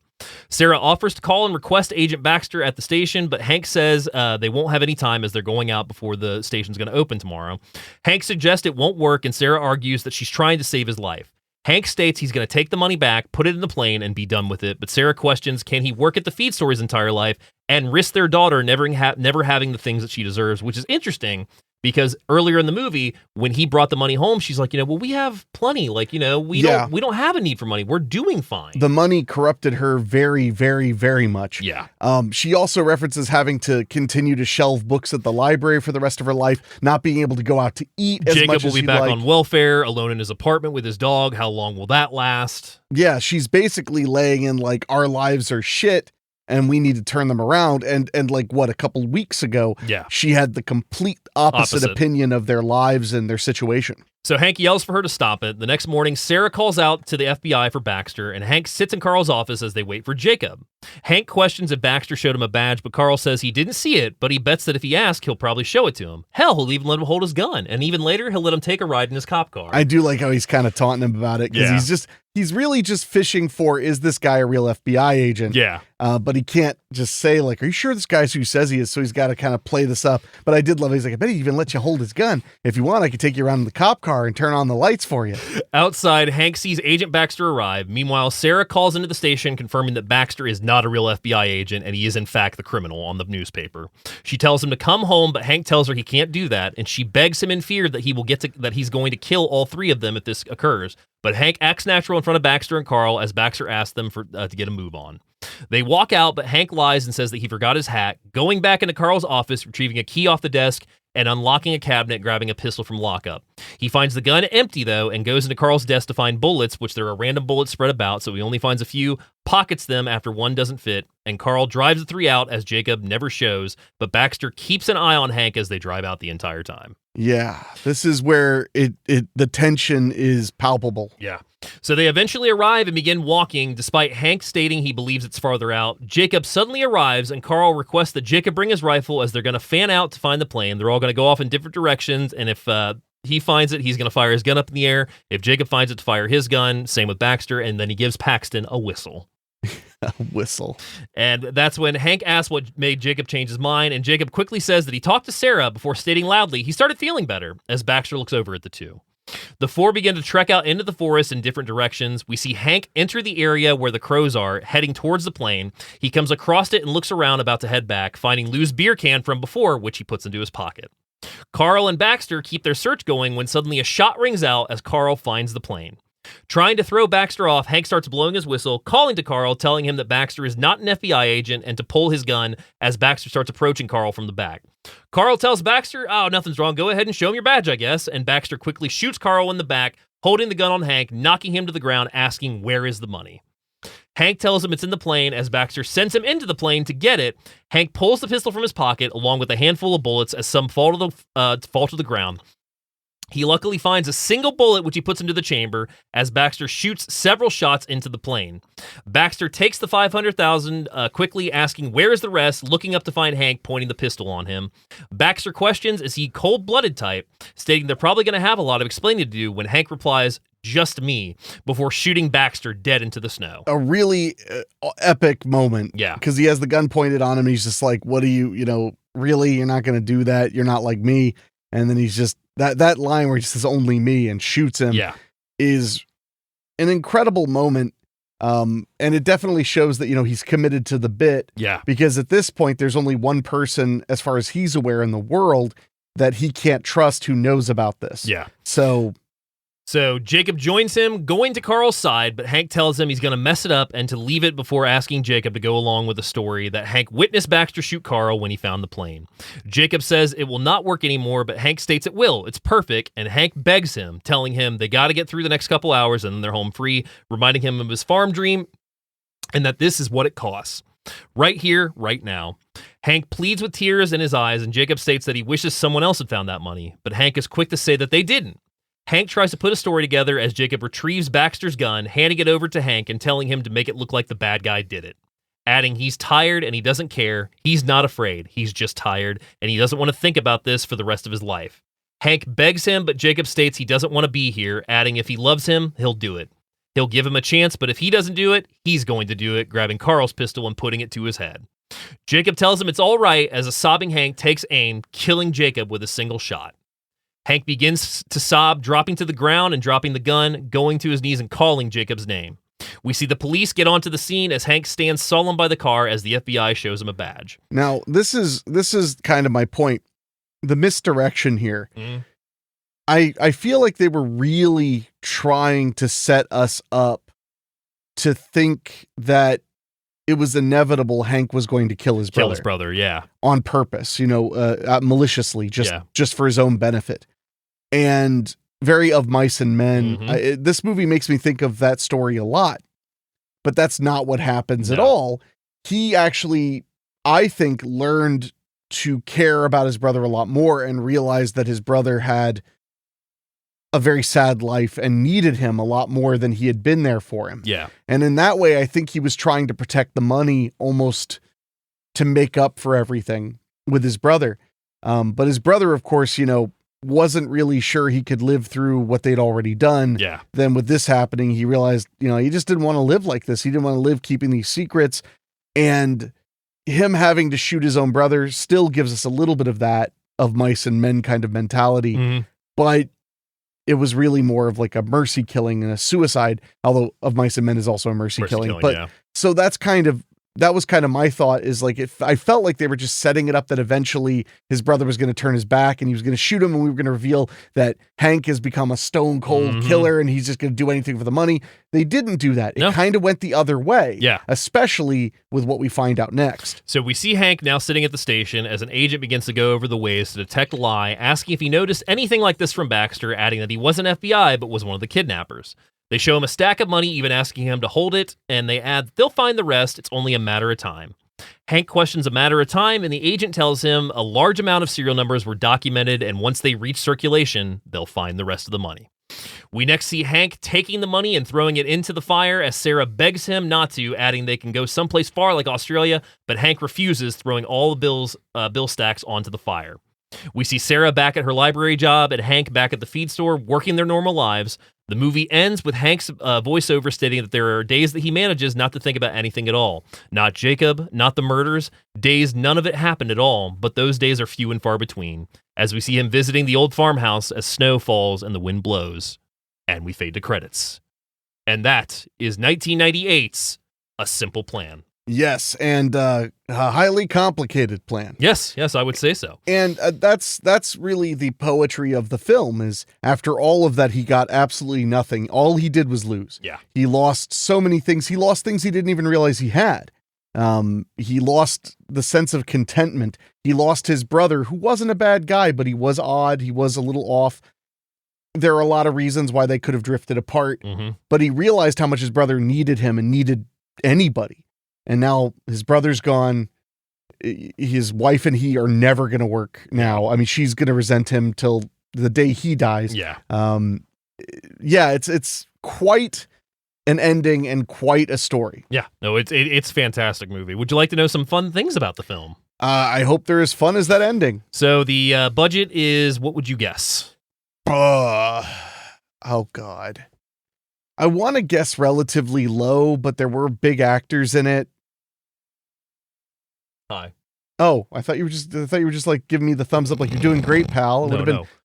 Sarah offers to call and request Agent Baxter at the station, but Hank says they won't have any time as they're going out before the station's going to open tomorrow. Hank suggests it won't work, and Sarah argues that she's trying to save his life. Hank states he's going to take the money back, put it in the plane, and be done with it, but Sarah questions can he work at the feed store his entire life and risk their daughter never having the things that she deserves, which is interesting Because earlier in the movie, when he brought the money home, she's like, well, we have plenty. Like, we don't have a need for money. We're doing fine. The money corrupted her very, very, very much. Yeah. She also references having to continue to shelve books at the library for the rest of her life, not being able to go out to eat as Jacob much will as be she'd back like. on welfare, alone in his apartment with his dog. How long will that last? Yeah, she's basically laying in like, our lives are shit and we need to turn them around. And like what, a couple weeks ago, she had the complete opposite opinion of their lives and their situation. So Hank yells for her to stop it. The next morning, Sarah calls out to the FBI for Baxter, and Hank sits in Carl's office as they wait for Jacob. Hank questions if Baxter showed him a badge, but Carl says he didn't see it, but he bets that if he asks, he'll probably show it to him. Hell, he'll even let him hold his gun, and even later, he'll let him take a ride in his cop car. I do like how he's kind of taunting him about it, because he's really just fishing for, is this guy a real FBI agent? Yeah. But he can't just say, like, are you sure this guy's who he says he is? So he's got to kind of play this up. But I did love it. He's like, I bet he even let you hold his gun. If you want, I could take you around in the cop car and turn on the lights for you. Outside, Hank sees Agent Baxter arrive. Meanwhile, Sarah calls into the station confirming that Baxter is not a real FBI agent and he is in fact the criminal on the newspaper. She tells him to come home, but Hank tells her he can't do that, and she begs him in fear that he's going to kill all three of them if this occurs. But Hank acts natural in front of Baxter and Carl as Baxter asks them to get a move on. They walk out, but Hank lies and says that he forgot his hat, going back into Carl's office, retrieving a key off the desk, and unlocking a cabinet, grabbing a pistol from lockup. He finds the gun empty, though, and goes into Carl's desk to find bullets, which there are random bullets spread about, so he only finds a few, pockets them after one doesn't fit, and Carl drives the three out as Jacob never shows, but Baxter keeps an eye on Hank as they drive out the entire time. Yeah, this is where the tension is palpable. Yeah. So they eventually arrive and begin walking, despite Hank stating he believes it's farther out. Jacob suddenly arrives, and Carl requests that Jacob bring his rifle as they're going to fan out to find the plane. They're all going to go off in different directions, and if he finds it, he's going to fire his gun up in the air. If Jacob finds it, to fire his gun. Same with Baxter, and then he gives Paxton a whistle. A whistle. And that's when Hank asks what made Jacob change his mind, and Jacob quickly says that he talked to Sarah before stating loudly he started feeling better, as Baxter looks over at the two. The four begin to trek out into the forest in different directions. We see Hank enter the area where the crows are, heading towards the plane. He comes across it and looks around, about to head back, finding Lou's beer can from before, which he puts into his pocket. Carl and Baxter keep their search going when suddenly a shot rings out as Carl finds the plane. Trying to throw Baxter off, Hank starts blowing his whistle, calling to Carl, telling him that Baxter is not an FBI agent and to pull his gun as Baxter starts approaching Carl from the back. Carl tells Baxter, oh, nothing's wrong, go ahead and show him your badge, I guess, and Baxter quickly shoots Carl in the back, holding the gun on Hank, knocking him to the ground, asking where is the money. Hank tells him it's in the plane as Baxter sends him into the plane to get it. Hank pulls the pistol from his pocket along with a handful of bullets as some fall to the ground. He luckily finds a single bullet, which he puts into the chamber as Baxter shoots several shots into the plane. Baxter takes the $500,000, quickly asking, where is the rest, looking up to find Hank pointing the pistol on him. Baxter questions, is he cold-blooded type, stating they're probably going to have a lot of explaining to do when Hank replies, just me, before shooting Baxter dead into the snow. A really epic moment. Yeah. Because he has the gun pointed on him, and he's just like, what do you, really, you're not going to do that, you're not like me. And then he's just, that line where he says only me and shoots him is an incredible moment. And it definitely shows that, he's committed to the bit. Yeah. Because at this point, there's only one person, as far as he's aware in the world, that he can't trust who knows about this. Yeah. So Jacob joins him, going to Carl's side, but Hank tells him he's going to mess it up and to leave it before asking Jacob to go along with the story that Hank witnessed Baxter shoot Carl when he found the plane. Jacob says it will not work anymore, but Hank states it will. It's perfect, and Hank begs him, telling him they got to get through the next couple hours and then they're home free, reminding him of his farm dream and that this is what it costs. Right here, right now. Hank pleads with tears in his eyes, and Jacob states that he wishes someone else had found that money, but Hank is quick to say that they didn't. Hank tries to put a story together as Jacob retrieves Baxter's gun, handing it over to Hank and telling him to make it look like the bad guy did it. Adding he's tired and he doesn't care, he's not afraid, he's just tired, and he doesn't want to think about this for the rest of his life. Hank begs him, but Jacob states he doesn't want to be here, adding if he loves him, he'll do it. He'll give him a chance, but if he doesn't do it, he's going to do it, grabbing Carl's pistol and putting it to his head. Jacob tells him it's all right as a sobbing Hank takes aim, killing Jacob with a single shot. Hank begins to sob, dropping to the ground and dropping the gun, going to his knees and calling Jacob's name. We see the police get onto the scene as Hank stands solemn by the car as the FBI shows him a badge. Now, this is kind of my point. the misdirection here. Mm. I feel like they were really trying to set us up to think that it was inevitable Hank was going to kill his brother. Yeah. On purpose, maliciously, just for his own benefit. And very Of Mice and Men. Mm-hmm. This movie makes me think of that story a lot, but that's not what happens at all. He actually, I think, learned to care about his brother a lot more and realized that his brother had a very sad life and needed him a lot more than he had been there for him. Yeah. And in that way, I think he was trying to protect the money almost to make up for everything with his brother. But his brother, of course, wasn't really sure he could live through what they'd already done. Yeah. Then with this happening, he realized, he just didn't want to live like this. He didn't want to live keeping these secrets. And him having to shoot his own brother still gives us a little bit of that Of Mice and Men kind of mentality. Mm-hmm. But it was really more of like a mercy killing and a suicide, although Of Mice and Men is also a mercy killing. But so that was kind of my thought, is like, I felt like they were just setting it up that eventually his brother was going to turn his back and he was going to shoot him, and we were going to reveal that Hank has become a stone cold killer and he's just going to do anything for the money. They didn't do that. It kind of went the other way. Yeah. Especially with what we find out next. So we see Hank now sitting at the station as an agent begins to go over the ways to detect a lie, asking if he noticed anything like this from Baxter, adding that he wasn't FBI, but was one of the kidnappers. They show him a stack of money, even asking him to hold it, and they add, they'll find the rest, it's only a matter of time. Hank questions a matter of time, and the agent tells him a large amount of serial numbers were documented, and once they reach circulation, they'll find the rest of the money. We next see Hank taking the money and throwing it into the fire as Sarah begs him not to, adding they can go someplace far like Australia, but Hank refuses, throwing all the bill stacks onto the fire. We see Sarah back at her library job and Hank back at the feed store, working their normal lives. The movie ends with Hank's voiceover stating that there are days that he manages not to think about anything at all. Not Jacob, not the murders, days none of it happened at all, but those days are few and far between, as we see him visiting the old farmhouse as snow falls and the wind blows. And we fade to credits. And that is 1998's A Simple Plan. Yes, and a highly complicated plan. Yes, I would say so. And that's really the poetry of the film, is after all of that, he got absolutely nothing. All he did was lose. Yeah. He lost so many things. He lost things he didn't even realize he had. He lost the sense of contentment. He lost his brother, who wasn't a bad guy, but he was odd. He was a little off. There are a lot of reasons why they could have drifted apart, but he realized how much his brother needed him and needed anybody. And now his brother's gone. His wife and he are never going to work now. I mean, she's going to resent him till the day he dies. Yeah. It's quite an ending and quite a story. Yeah. No, it's a fantastic movie. Would you like to know some fun things about the film? I hope they're as fun as that ending. So the budget is, what would you guess? Oh, God. I want to guess relatively low, but there were big actors in it. Hi. Oh, I thought you were just like giving me the thumbs up, like, you're doing great, pal.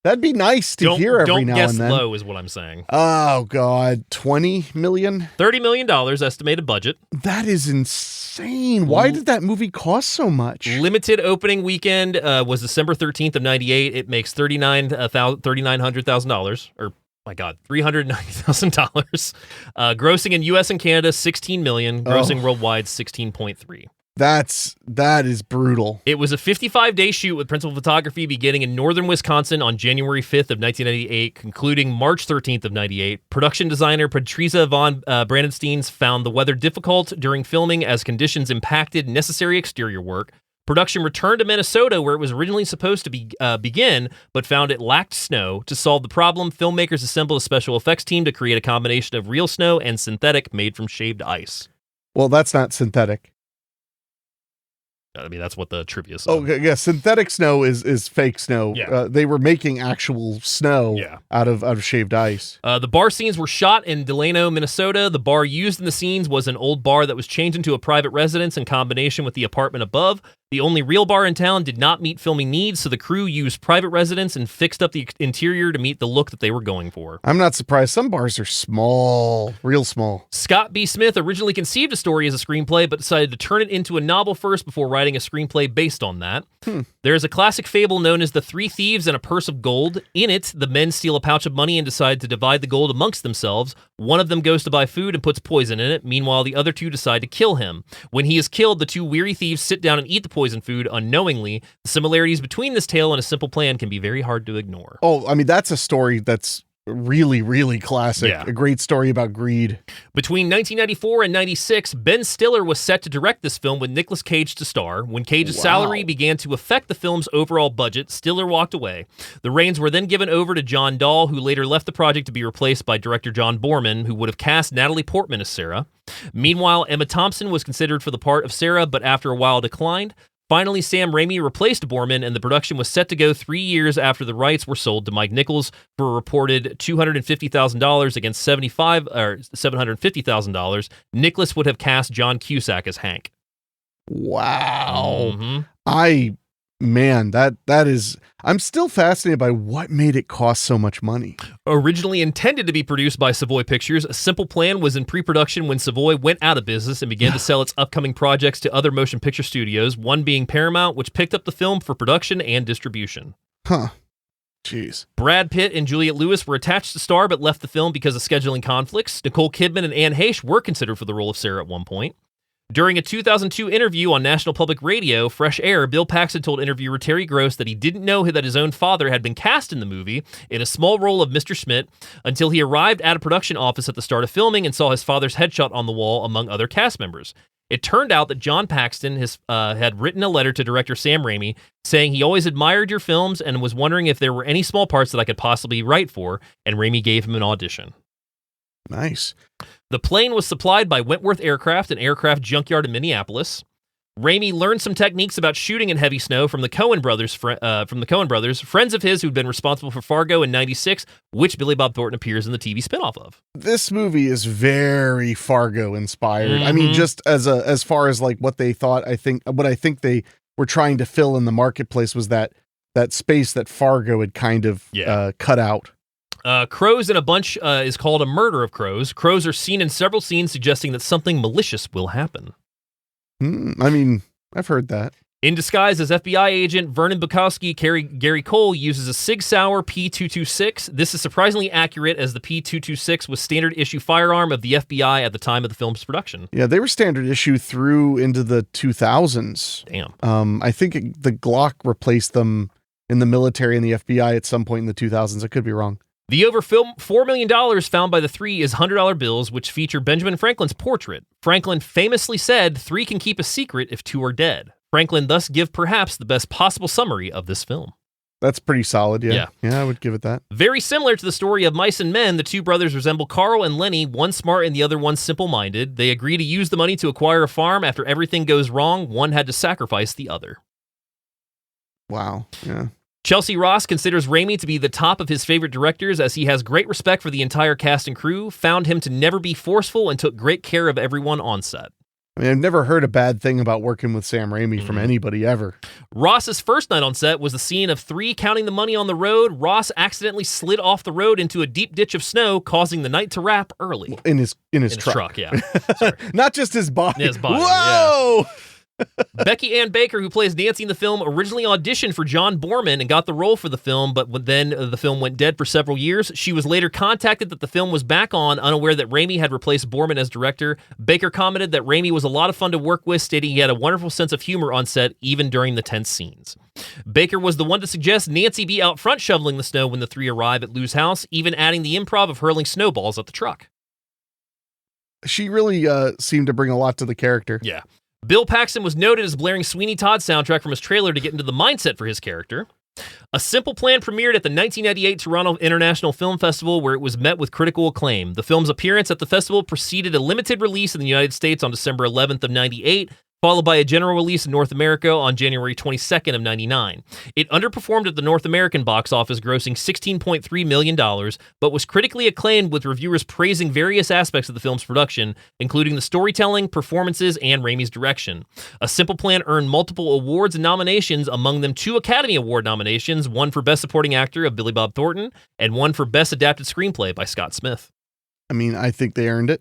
That'd be nice to hear every now and then. Don't guess low is what I'm saying. Oh God, 20 million? $30 million estimated budget. That is insane. Why did that movie cost so much? Limited opening weekend was December 13th of 98. It makes $3,900,000 or. My God, $390,000. Grossing in U.S. and Canada, $16 million. Grossing worldwide, 16.3. That is brutal. It was a 55-day shoot with principal photography beginning in northern Wisconsin on January 5th of 1998, concluding March 13th of 98. Production designer Patricia von Brandensteins found the weather difficult during filming as conditions impacted necessary exterior work. Production returned to Minnesota, where it was originally supposed to begin, but found it lacked snow. To solve the problem, filmmakers assembled a special effects team to create a combination of real snow and synthetic made from shaved ice. Well, that's not synthetic. I mean, that's what the trivia said. Oh, yeah, synthetic snow is fake snow. Yeah. They were making actual snow out of shaved ice. The bar scenes were shot in Delano, Minnesota. The bar used in the scenes was an old bar that was changed into a private residence in combination with the apartment above. The only real bar in town did not meet filming needs, so the crew used private residence and fixed up the interior to meet the look that they were going for. I'm not surprised. Some bars are small, real small. Scott B. Smith originally conceived a story as a screenplay, but decided to turn it into a novel first before writing a screenplay based on that. There is a classic fable known as The Three Thieves and a Purse of Gold. In it, the men steal a pouch of money and decide to divide the gold amongst themselves. One of them goes to buy food and puts poison in it. Meanwhile, the other two decide to kill him. When he is killed, the two weary thieves sit down and eat the poison food unknowingly. The similarities between this tale and A Simple Plan can be very hard to ignore. Oh, I mean, that's a story that's really, really classic. Yeah. A great story about greed. Between 1994 and 96, Ben Stiller was set to direct this film with Nicolas Cage to star. When Cage's salary began to affect the film's overall budget, Stiller walked away. The reins were then given over to John Dahl, who later left the project to be replaced by director John Boorman, who would have cast Natalie Portman as Sarah. Meanwhile, Emma Thompson was considered for the part of Sarah, but after a while declined. Finally, Sam Raimi replaced Boorman, and the production was set to go 3 years after the rights were sold to Mike Nichols for a reported $250,000 against $750,000. Nicholas would have cast John Cusack as Hank. Wow. That is, I'm still fascinated by what made it cost so much money. Originally intended to be produced by Savoy Pictures, A Simple Plan was in pre-production when Savoy went out of business and began to sell its upcoming projects to other motion picture studios, one being Paramount, which picked up the film for production and distribution. Huh. Jeez. Brad Pitt and Juliette Lewis were attached to star but left the film because of scheduling conflicts. Nicole Kidman and Anne Heche were considered for the role of Sarah at one point. During a 2002 interview on National Public Radio, Fresh Air, Bill Paxton told interviewer Terry Gross that he didn't know that his own father had been cast in the movie in a small role of Mr. Schmidt until he arrived at a production office at the start of filming and saw his father's headshot on the wall among other cast members. It turned out that John Paxton had written a letter to director Sam Raimi saying he always admired your films and was wondering if there were any small parts that I could possibly write for, and Raimi gave him an audition. Nice. The plane was supplied by Wentworth Aircraft, an aircraft junkyard in Minneapolis. Raimi learned some techniques about shooting in heavy snow from the Coen brothers, friends of his who'd been responsible for Fargo in '96, which Billy Bob Thornton appears in the TV spinoff of. This movie is very Fargo inspired. I mean, just as far as like what they thought, what I think they were trying to fill in the marketplace was that space that Fargo had kind of cut out. Crows in a Bunch is called A Murder of Crows. Crows are seen in several scenes suggesting that something malicious will happen. I mean, I've heard that. In disguise as FBI agent, Vernon Bukowski, Gary Cole, uses a Sig Sauer P226. This is surprisingly accurate as the P226 was standard issue firearm of the FBI at the time of the film's production. Yeah, they were standard issue through into the 2000s. Damn. I think the Glock replaced them in the military and the FBI at some point in the 2000s. I could be wrong. The over $4 million found by the three is $100 bills, which feature Benjamin Franklin's portrait. Franklin famously said, 3 can keep a secret if 2 are dead. Franklin thus give perhaps the best possible summary of this film. That's pretty solid, yeah. Yeah, I would give it that. Very similar to the story of Mice and Men, the two brothers resemble Carl and Lenny, one smart and the other one simple-minded. They agree to use the money to acquire a farm. After everything goes wrong, one had to sacrifice the other. Wow, yeah. Chelsea Ross considers Raimi to be the top of his favorite directors as he has great respect for the entire cast and crew, found him to never be forceful, and took great care of everyone on set. I mean, I've never heard a bad thing about working with Sam Raimi from anybody ever. Ross's first night on set was the scene of 3 counting the money on the road. Ross accidentally slid off the road into a deep ditch of snow, causing the night to wrap early. In his truck. Yeah. Sorry. Not just his body. His body. Whoa! Yeah. Becky Ann Baker, who plays Nancy in the film, originally auditioned for John Boorman and got the role for the film, but then the film went dead for several years. She was later contacted that the film was back on, unaware that Raimi had replaced Boorman as director. Baker commented that Raimi was a lot of fun to work with, stating he had a wonderful sense of humor on set, even during the tense scenes. Baker was the one to suggest Nancy be out front shoveling the snow when the 3 arrive at Lou's house, even adding the improv of hurling snowballs at the truck. She really seemed to bring a lot to the character. Yeah. Bill Paxton was noted as blaring Sweeney Todd soundtrack from his trailer to get into the mindset for his character. A Simple Plan premiered at the 1998 Toronto International Film Festival, where it was met with critical acclaim. The film's appearance at the festival preceded a limited release in the United States on December 11th of 98. followed by a general release in North America on January 22nd of 99. It underperformed at the North American box office, grossing $16.3 million, but was critically acclaimed with reviewers praising various aspects of the film's production, including the storytelling, performances, and Raimi's direction. A Simple Plan earned multiple awards and nominations, among them 2 Academy Award nominations, one for Best Supporting Actor of Billy Bob Thornton, and one for Best Adapted Screenplay by Scott Smith. I mean, I think they earned it.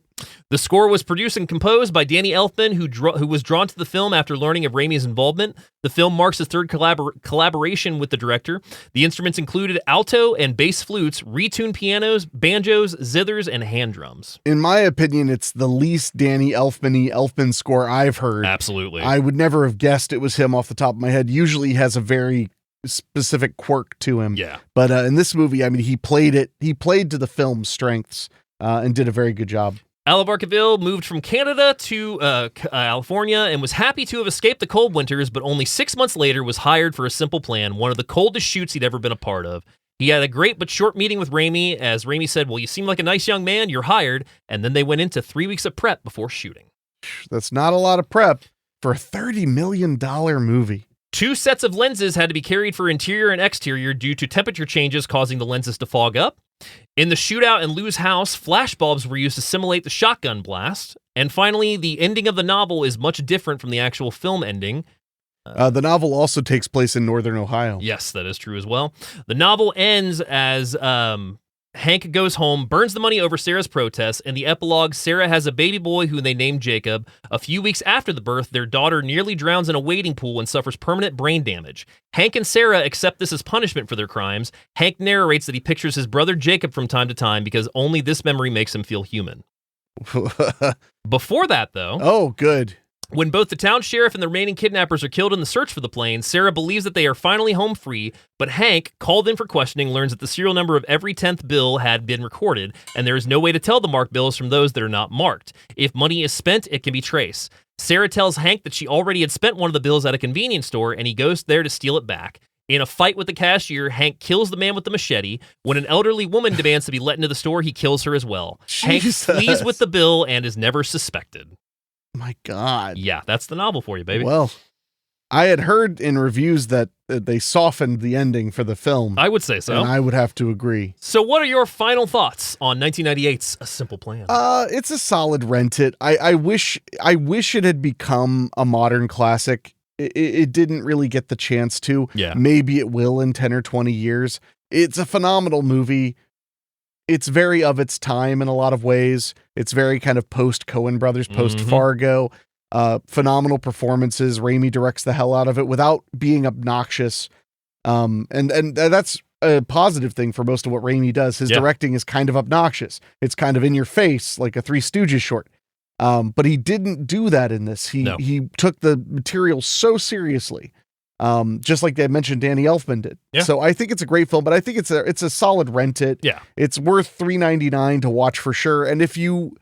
The score was produced and composed by Danny Elfman, who was drawn to the film after learning of Raimi's involvement. The film marks his third collaboration with the director. The instruments included alto and bass flutes, retuned pianos, banjos, zithers, and hand drums. In my opinion, it's the least Danny Elfman-y Elfman score I've heard. Absolutely. I would never have guessed it was him off the top of my head. Usually he has a very specific quirk to him. Yeah. But in this movie, I mean, he played to the film's strengths. And did a very good job. Alabarkaville moved from Canada to California and was happy to have escaped the cold winters, but only 6 months later was hired for A Simple Plan, one of the coldest shoots he'd ever been a part of. He had a great but short meeting with Raimi, as Raimi said, "Well, you seem like a nice young man, you're hired," and then they went into 3 weeks of prep before shooting. That's not a lot of prep for a $30 million movie. 2 sets of lenses had to be carried for interior and exterior due to temperature changes causing the lenses to fog up. In the shootout in Lou's house, flashbulbs were used to simulate the shotgun blast. And finally, the ending of the novel is much different from the actual film ending. The novel also takes place in Northern Ohio. Yes, that is true as well. The novel ends as Hank goes home, burns the money over Sarah's protest. In the epilogue, Sarah has a baby boy who they named Jacob. A few weeks after the birth, their daughter nearly drowns in a wading pool and suffers permanent brain damage. Hank and Sarah accept this as punishment for their crimes. Hank narrates that he pictures his brother Jacob from time to time because only this memory makes him feel human. Before that, though... Oh, good. When both the town sheriff and the remaining kidnappers are killed in the search for the plane, Sarah believes that they are finally home free, but Hank, called in for questioning, learns that the serial number of every 10th bill had been recorded, and there is no way to tell the marked bills from those that are not marked. If money is spent, it can be traced. Sarah tells Hank that she already had spent one of the bills at a convenience store, and he goes there to steal it back. In a fight with the cashier, Hank kills the man with the machete. When an elderly woman demands to be let into the store, he kills her as well. Hank flees with the bill and is never suspected. My God. Yeah, that's the novel for you, baby. Well, I had heard in reviews that they softened the ending for the film. I would say so. And I would have to agree. So what are your final thoughts on 1998's A Simple Plan? It's a solid rent it. I wish it had become a modern classic. It didn't really get the chance to. Yeah. Maybe it will in 10 or 20 years. It's a phenomenal movie. It's very of its time in a lot of ways. It's very kind of post-Coen Brothers, post-Fargo. Phenomenal performances. Raimi directs the hell out of it without being obnoxious. And that's a positive thing for most of what Raimi does. His directing is kind of obnoxious. It's kind of in your face, like a Three Stooges short. But he didn't do that in this. He took the material so seriously. Just like they mentioned Danny Elfman did. Yeah. So I think it's a great film, but I think it's a solid rent it. Yeah. It's worth $3.99 to watch for sure. And if you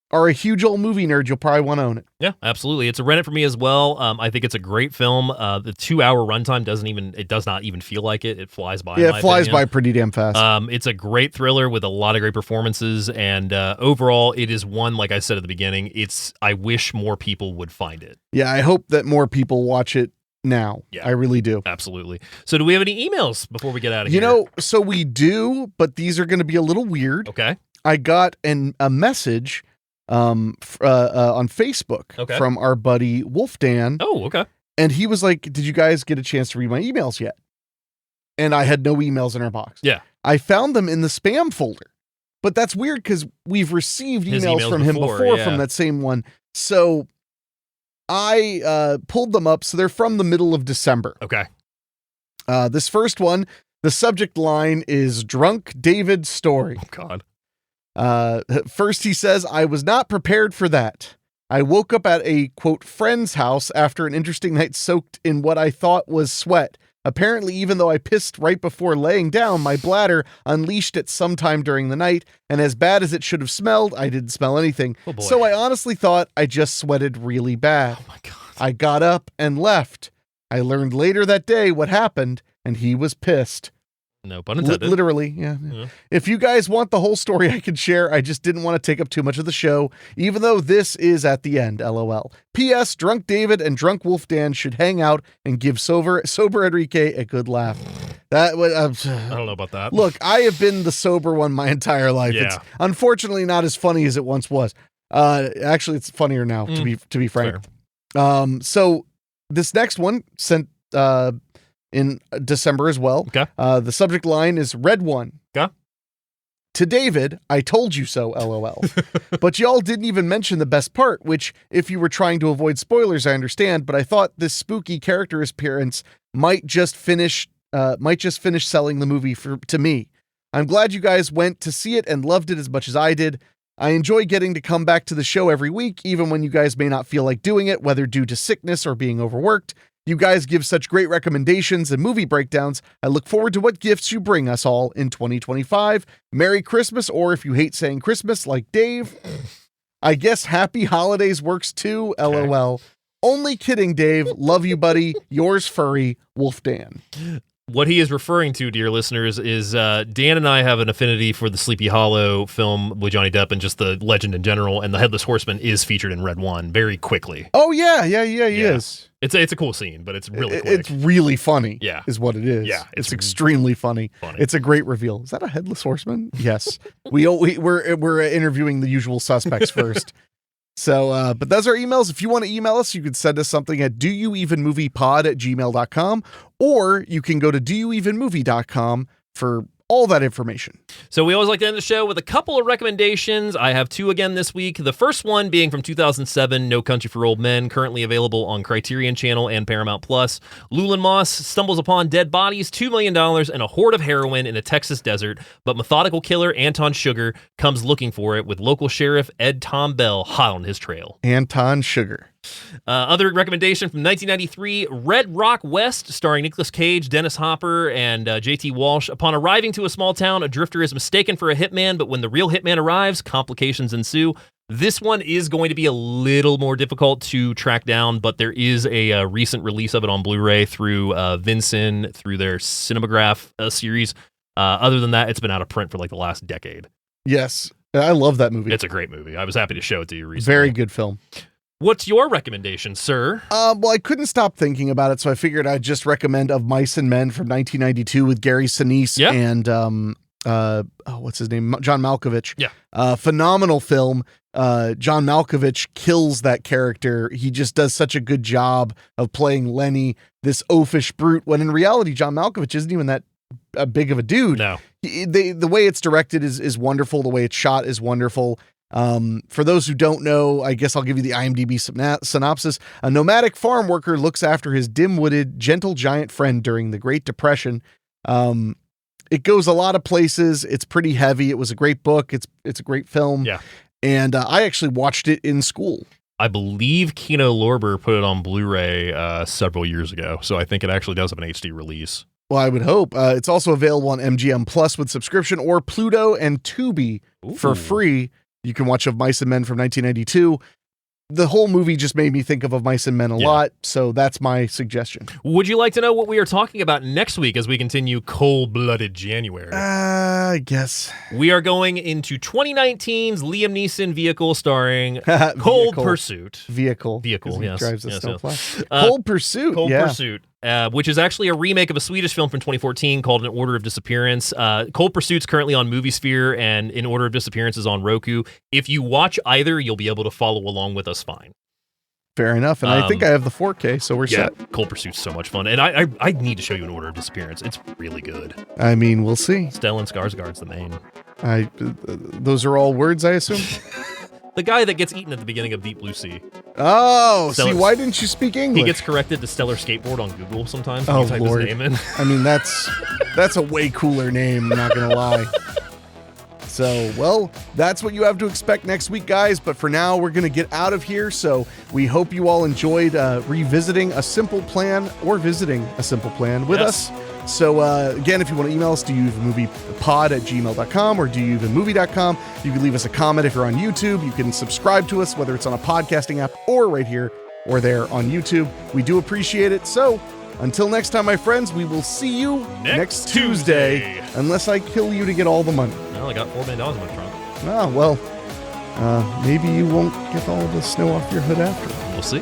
are a huge old movie nerd, you'll probably want to own it. Yeah, absolutely. It's a rent it for me as well. I think it's a great film. The 2-hour runtime does not even feel like it. It flies by. Yeah, it flies by pretty damn fast. It's a great thriller with a lot of great performances, and overall, it is one, like I said at the beginning, I wish more people would find it. Yeah, I hope that more people watch it now. Yeah. I really do. Absolutely. So do we have any emails before we get out of here? So we do, but these are going to be a little weird. Okay. I got a message on Facebook from our buddy Wolf Dan. Oh, okay. And he was like, did you guys get a chance to read my emails yet? And I had no emails in our box. Yeah. I found them in the spam folder. But that's weird because we've received emails from him before from that same one. So I pulled them up. So they're from the middle of December. Okay. This first one, the subject line is Drunk David Story. Oh, God. First he says, I was not prepared for that. I woke up at a, quote, friend's house after an interesting night soaked in what I thought was sweat. Apparently, even though I pissed right before laying down, my bladder unleashed it sometime during the night, and as bad as it should have smelled, I didn't smell anything. Oh, boy. So I honestly thought I just sweated really bad. Oh, my God. I got up and left. I learned later that day what happened, and he was pissed. No pun intended. Literally, yeah. If you guys want the whole story, I can share. I just didn't want to take up too much of the show, even though this is at the end, LOL. P.S. Drunk David and Drunk Wolf Dan should hang out and give sober Henrique a good laugh. I don't know about that. Look, I have been the sober one my entire life. Yeah. It's unfortunately not as funny as it once was. Actually, it's funnier now, to be frank. Fair. So this next one sent in December as well. Okay. The subject line is Red One. Okay. To David, I told you so, LOL. But y'all didn't even mention the best part, which, if you were trying to avoid spoilers, I understand, but I thought this spooky character appearance might just finish selling the movie to me. I'm glad you guys went to see it and loved it as much as I did. I enjoy getting to come back to the show every week, even when you guys may not feel like doing it, whether due to sickness or being overworked. You guys give such great recommendations and movie breakdowns. I look forward to what gifts you bring us all in 2025. Merry Christmas, or if you hate saying Christmas like Dave, I guess Happy Holidays works too, LOL. Only kidding, Dave. Love you, buddy. Yours furry, Wolf Dan. What he is referring to, dear listeners, is Dan and I have an affinity for the Sleepy Hollow film with Johnny Depp and just the legend in general, and the Headless Horseman is featured in Red One very quickly. Oh, yeah, he is. It's a cool scene, but it's really quick. It's really funny, yeah, is what it is. Yeah, it's extremely funny. It's a great reveal. Is that a Headless Horseman? Yes. We're interviewing the usual suspects first. So, but those are emails. If you want to email us, you can send us something at doyouevenmoviepod@gmail.com, or you can go to doyouevenmovie.com for all that information. So we always like to end the show with a couple of recommendations. I have two again this week. The first one being from 2007, No Country for Old Men, currently available on Criterion Channel and Paramount Plus. Llewellyn Moss stumbles upon dead bodies, $2 million, and a horde of heroin in a Texas desert, but methodical killer Anton Sugar comes looking for it with local sheriff Ed Tom Bell hot on his trail. Anton Sugar. Other recommendation from 1993, Red Rock West, starring Nicolas Cage, Dennis Hopper, and J.T. Walsh. Upon arriving to a small town, a drifter is mistaken for a hitman, but when the real hitman arrives, complications ensue. This one is going to be a little more difficult to track down, but there is a recent release of it on Blu-ray through Vinson, through their Cinematograph series. Other than that, it's been out of print for like the last decade. Yes, I love that movie. It's a great movie. I was happy to show it to you recently. Very good film. What's your recommendation, sir? Well, I couldn't stop thinking about it, so I figured I'd just recommend Of Mice and Men from 1992 with Gary Sinise and what's his name? John Malkovich. Yeah. Phenomenal film. John Malkovich kills that character. He just does such a good job of playing Lenny, this oafish brute, when in reality, John Malkovich isn't even that big of a dude. No. The way it's directed is wonderful. The way it's shot is wonderful. For those who don't know, I guess I'll give you the IMDb synopsis. A nomadic farm worker looks after his dim-witted, gentle giant friend during the Great Depression. It goes a lot of places. It's pretty heavy. It was a great book. It's a great film. Yeah. And I actually watched it in school. I believe Kino Lorber put it on Blu-ray several years ago, so I think it actually does have an HD release. Well, I would hope. It's also available on MGM Plus with subscription, or Pluto and Tubi for free. You can watch Of Mice and Men from 1992. The whole movie just made me think of Mice and Men a lot, so that's my suggestion. Would you like to know what we are talking about next week as we continue Cold-Blooded January? I guess. We are going into 2019's Liam Neeson vehicle starring Cold Pursuit. Vehicle, yes. Drives a yes, snowplow. yes. Cold Pursuit, Cold Pursuit. Which is actually a remake of a Swedish film from 2014 called In Order of Disappearance. Cold Pursuit's currently on MovieSphere, and In Order of Disappearance is on Roku. If you watch either, you'll be able to follow along with us fine. Fair enough. And I think I have the 4K, so we're set. Cold Pursuit's so much fun. And I need to show you In Order of Disappearance. It's really good. I mean, we'll see. Stellan Skarsgård's the main. Those are all words, I assume? The guy that gets eaten at the beginning of Deep Blue Sea. Oh, see, why didn't you speak English? He gets corrected to Stellar Skateboard on Google sometimes when you type Lord. his name in. I mean, that's a way cooler name, I'm not going to lie. So, well, that's what you have to expect next week, guys. But for now, we're going to get out of here. So we hope you all enjoyed revisiting A Simple Plan or visiting A Simple Plan with us. So, again, if you want to email us, doyouevenmoviepod@gmail.com or doyouevenmovie.com. You can leave us a comment if you're on YouTube. You can subscribe to us, whether it's on a podcasting app or right here or there on YouTube. We do appreciate it. So, Until next time, my friends, we will see you Next Tuesday. Tuesday. Unless I kill you to get all the money. Well, I got $4 million in my trunk. Ah, well, maybe you won't get all the snow off your hood after. We'll see.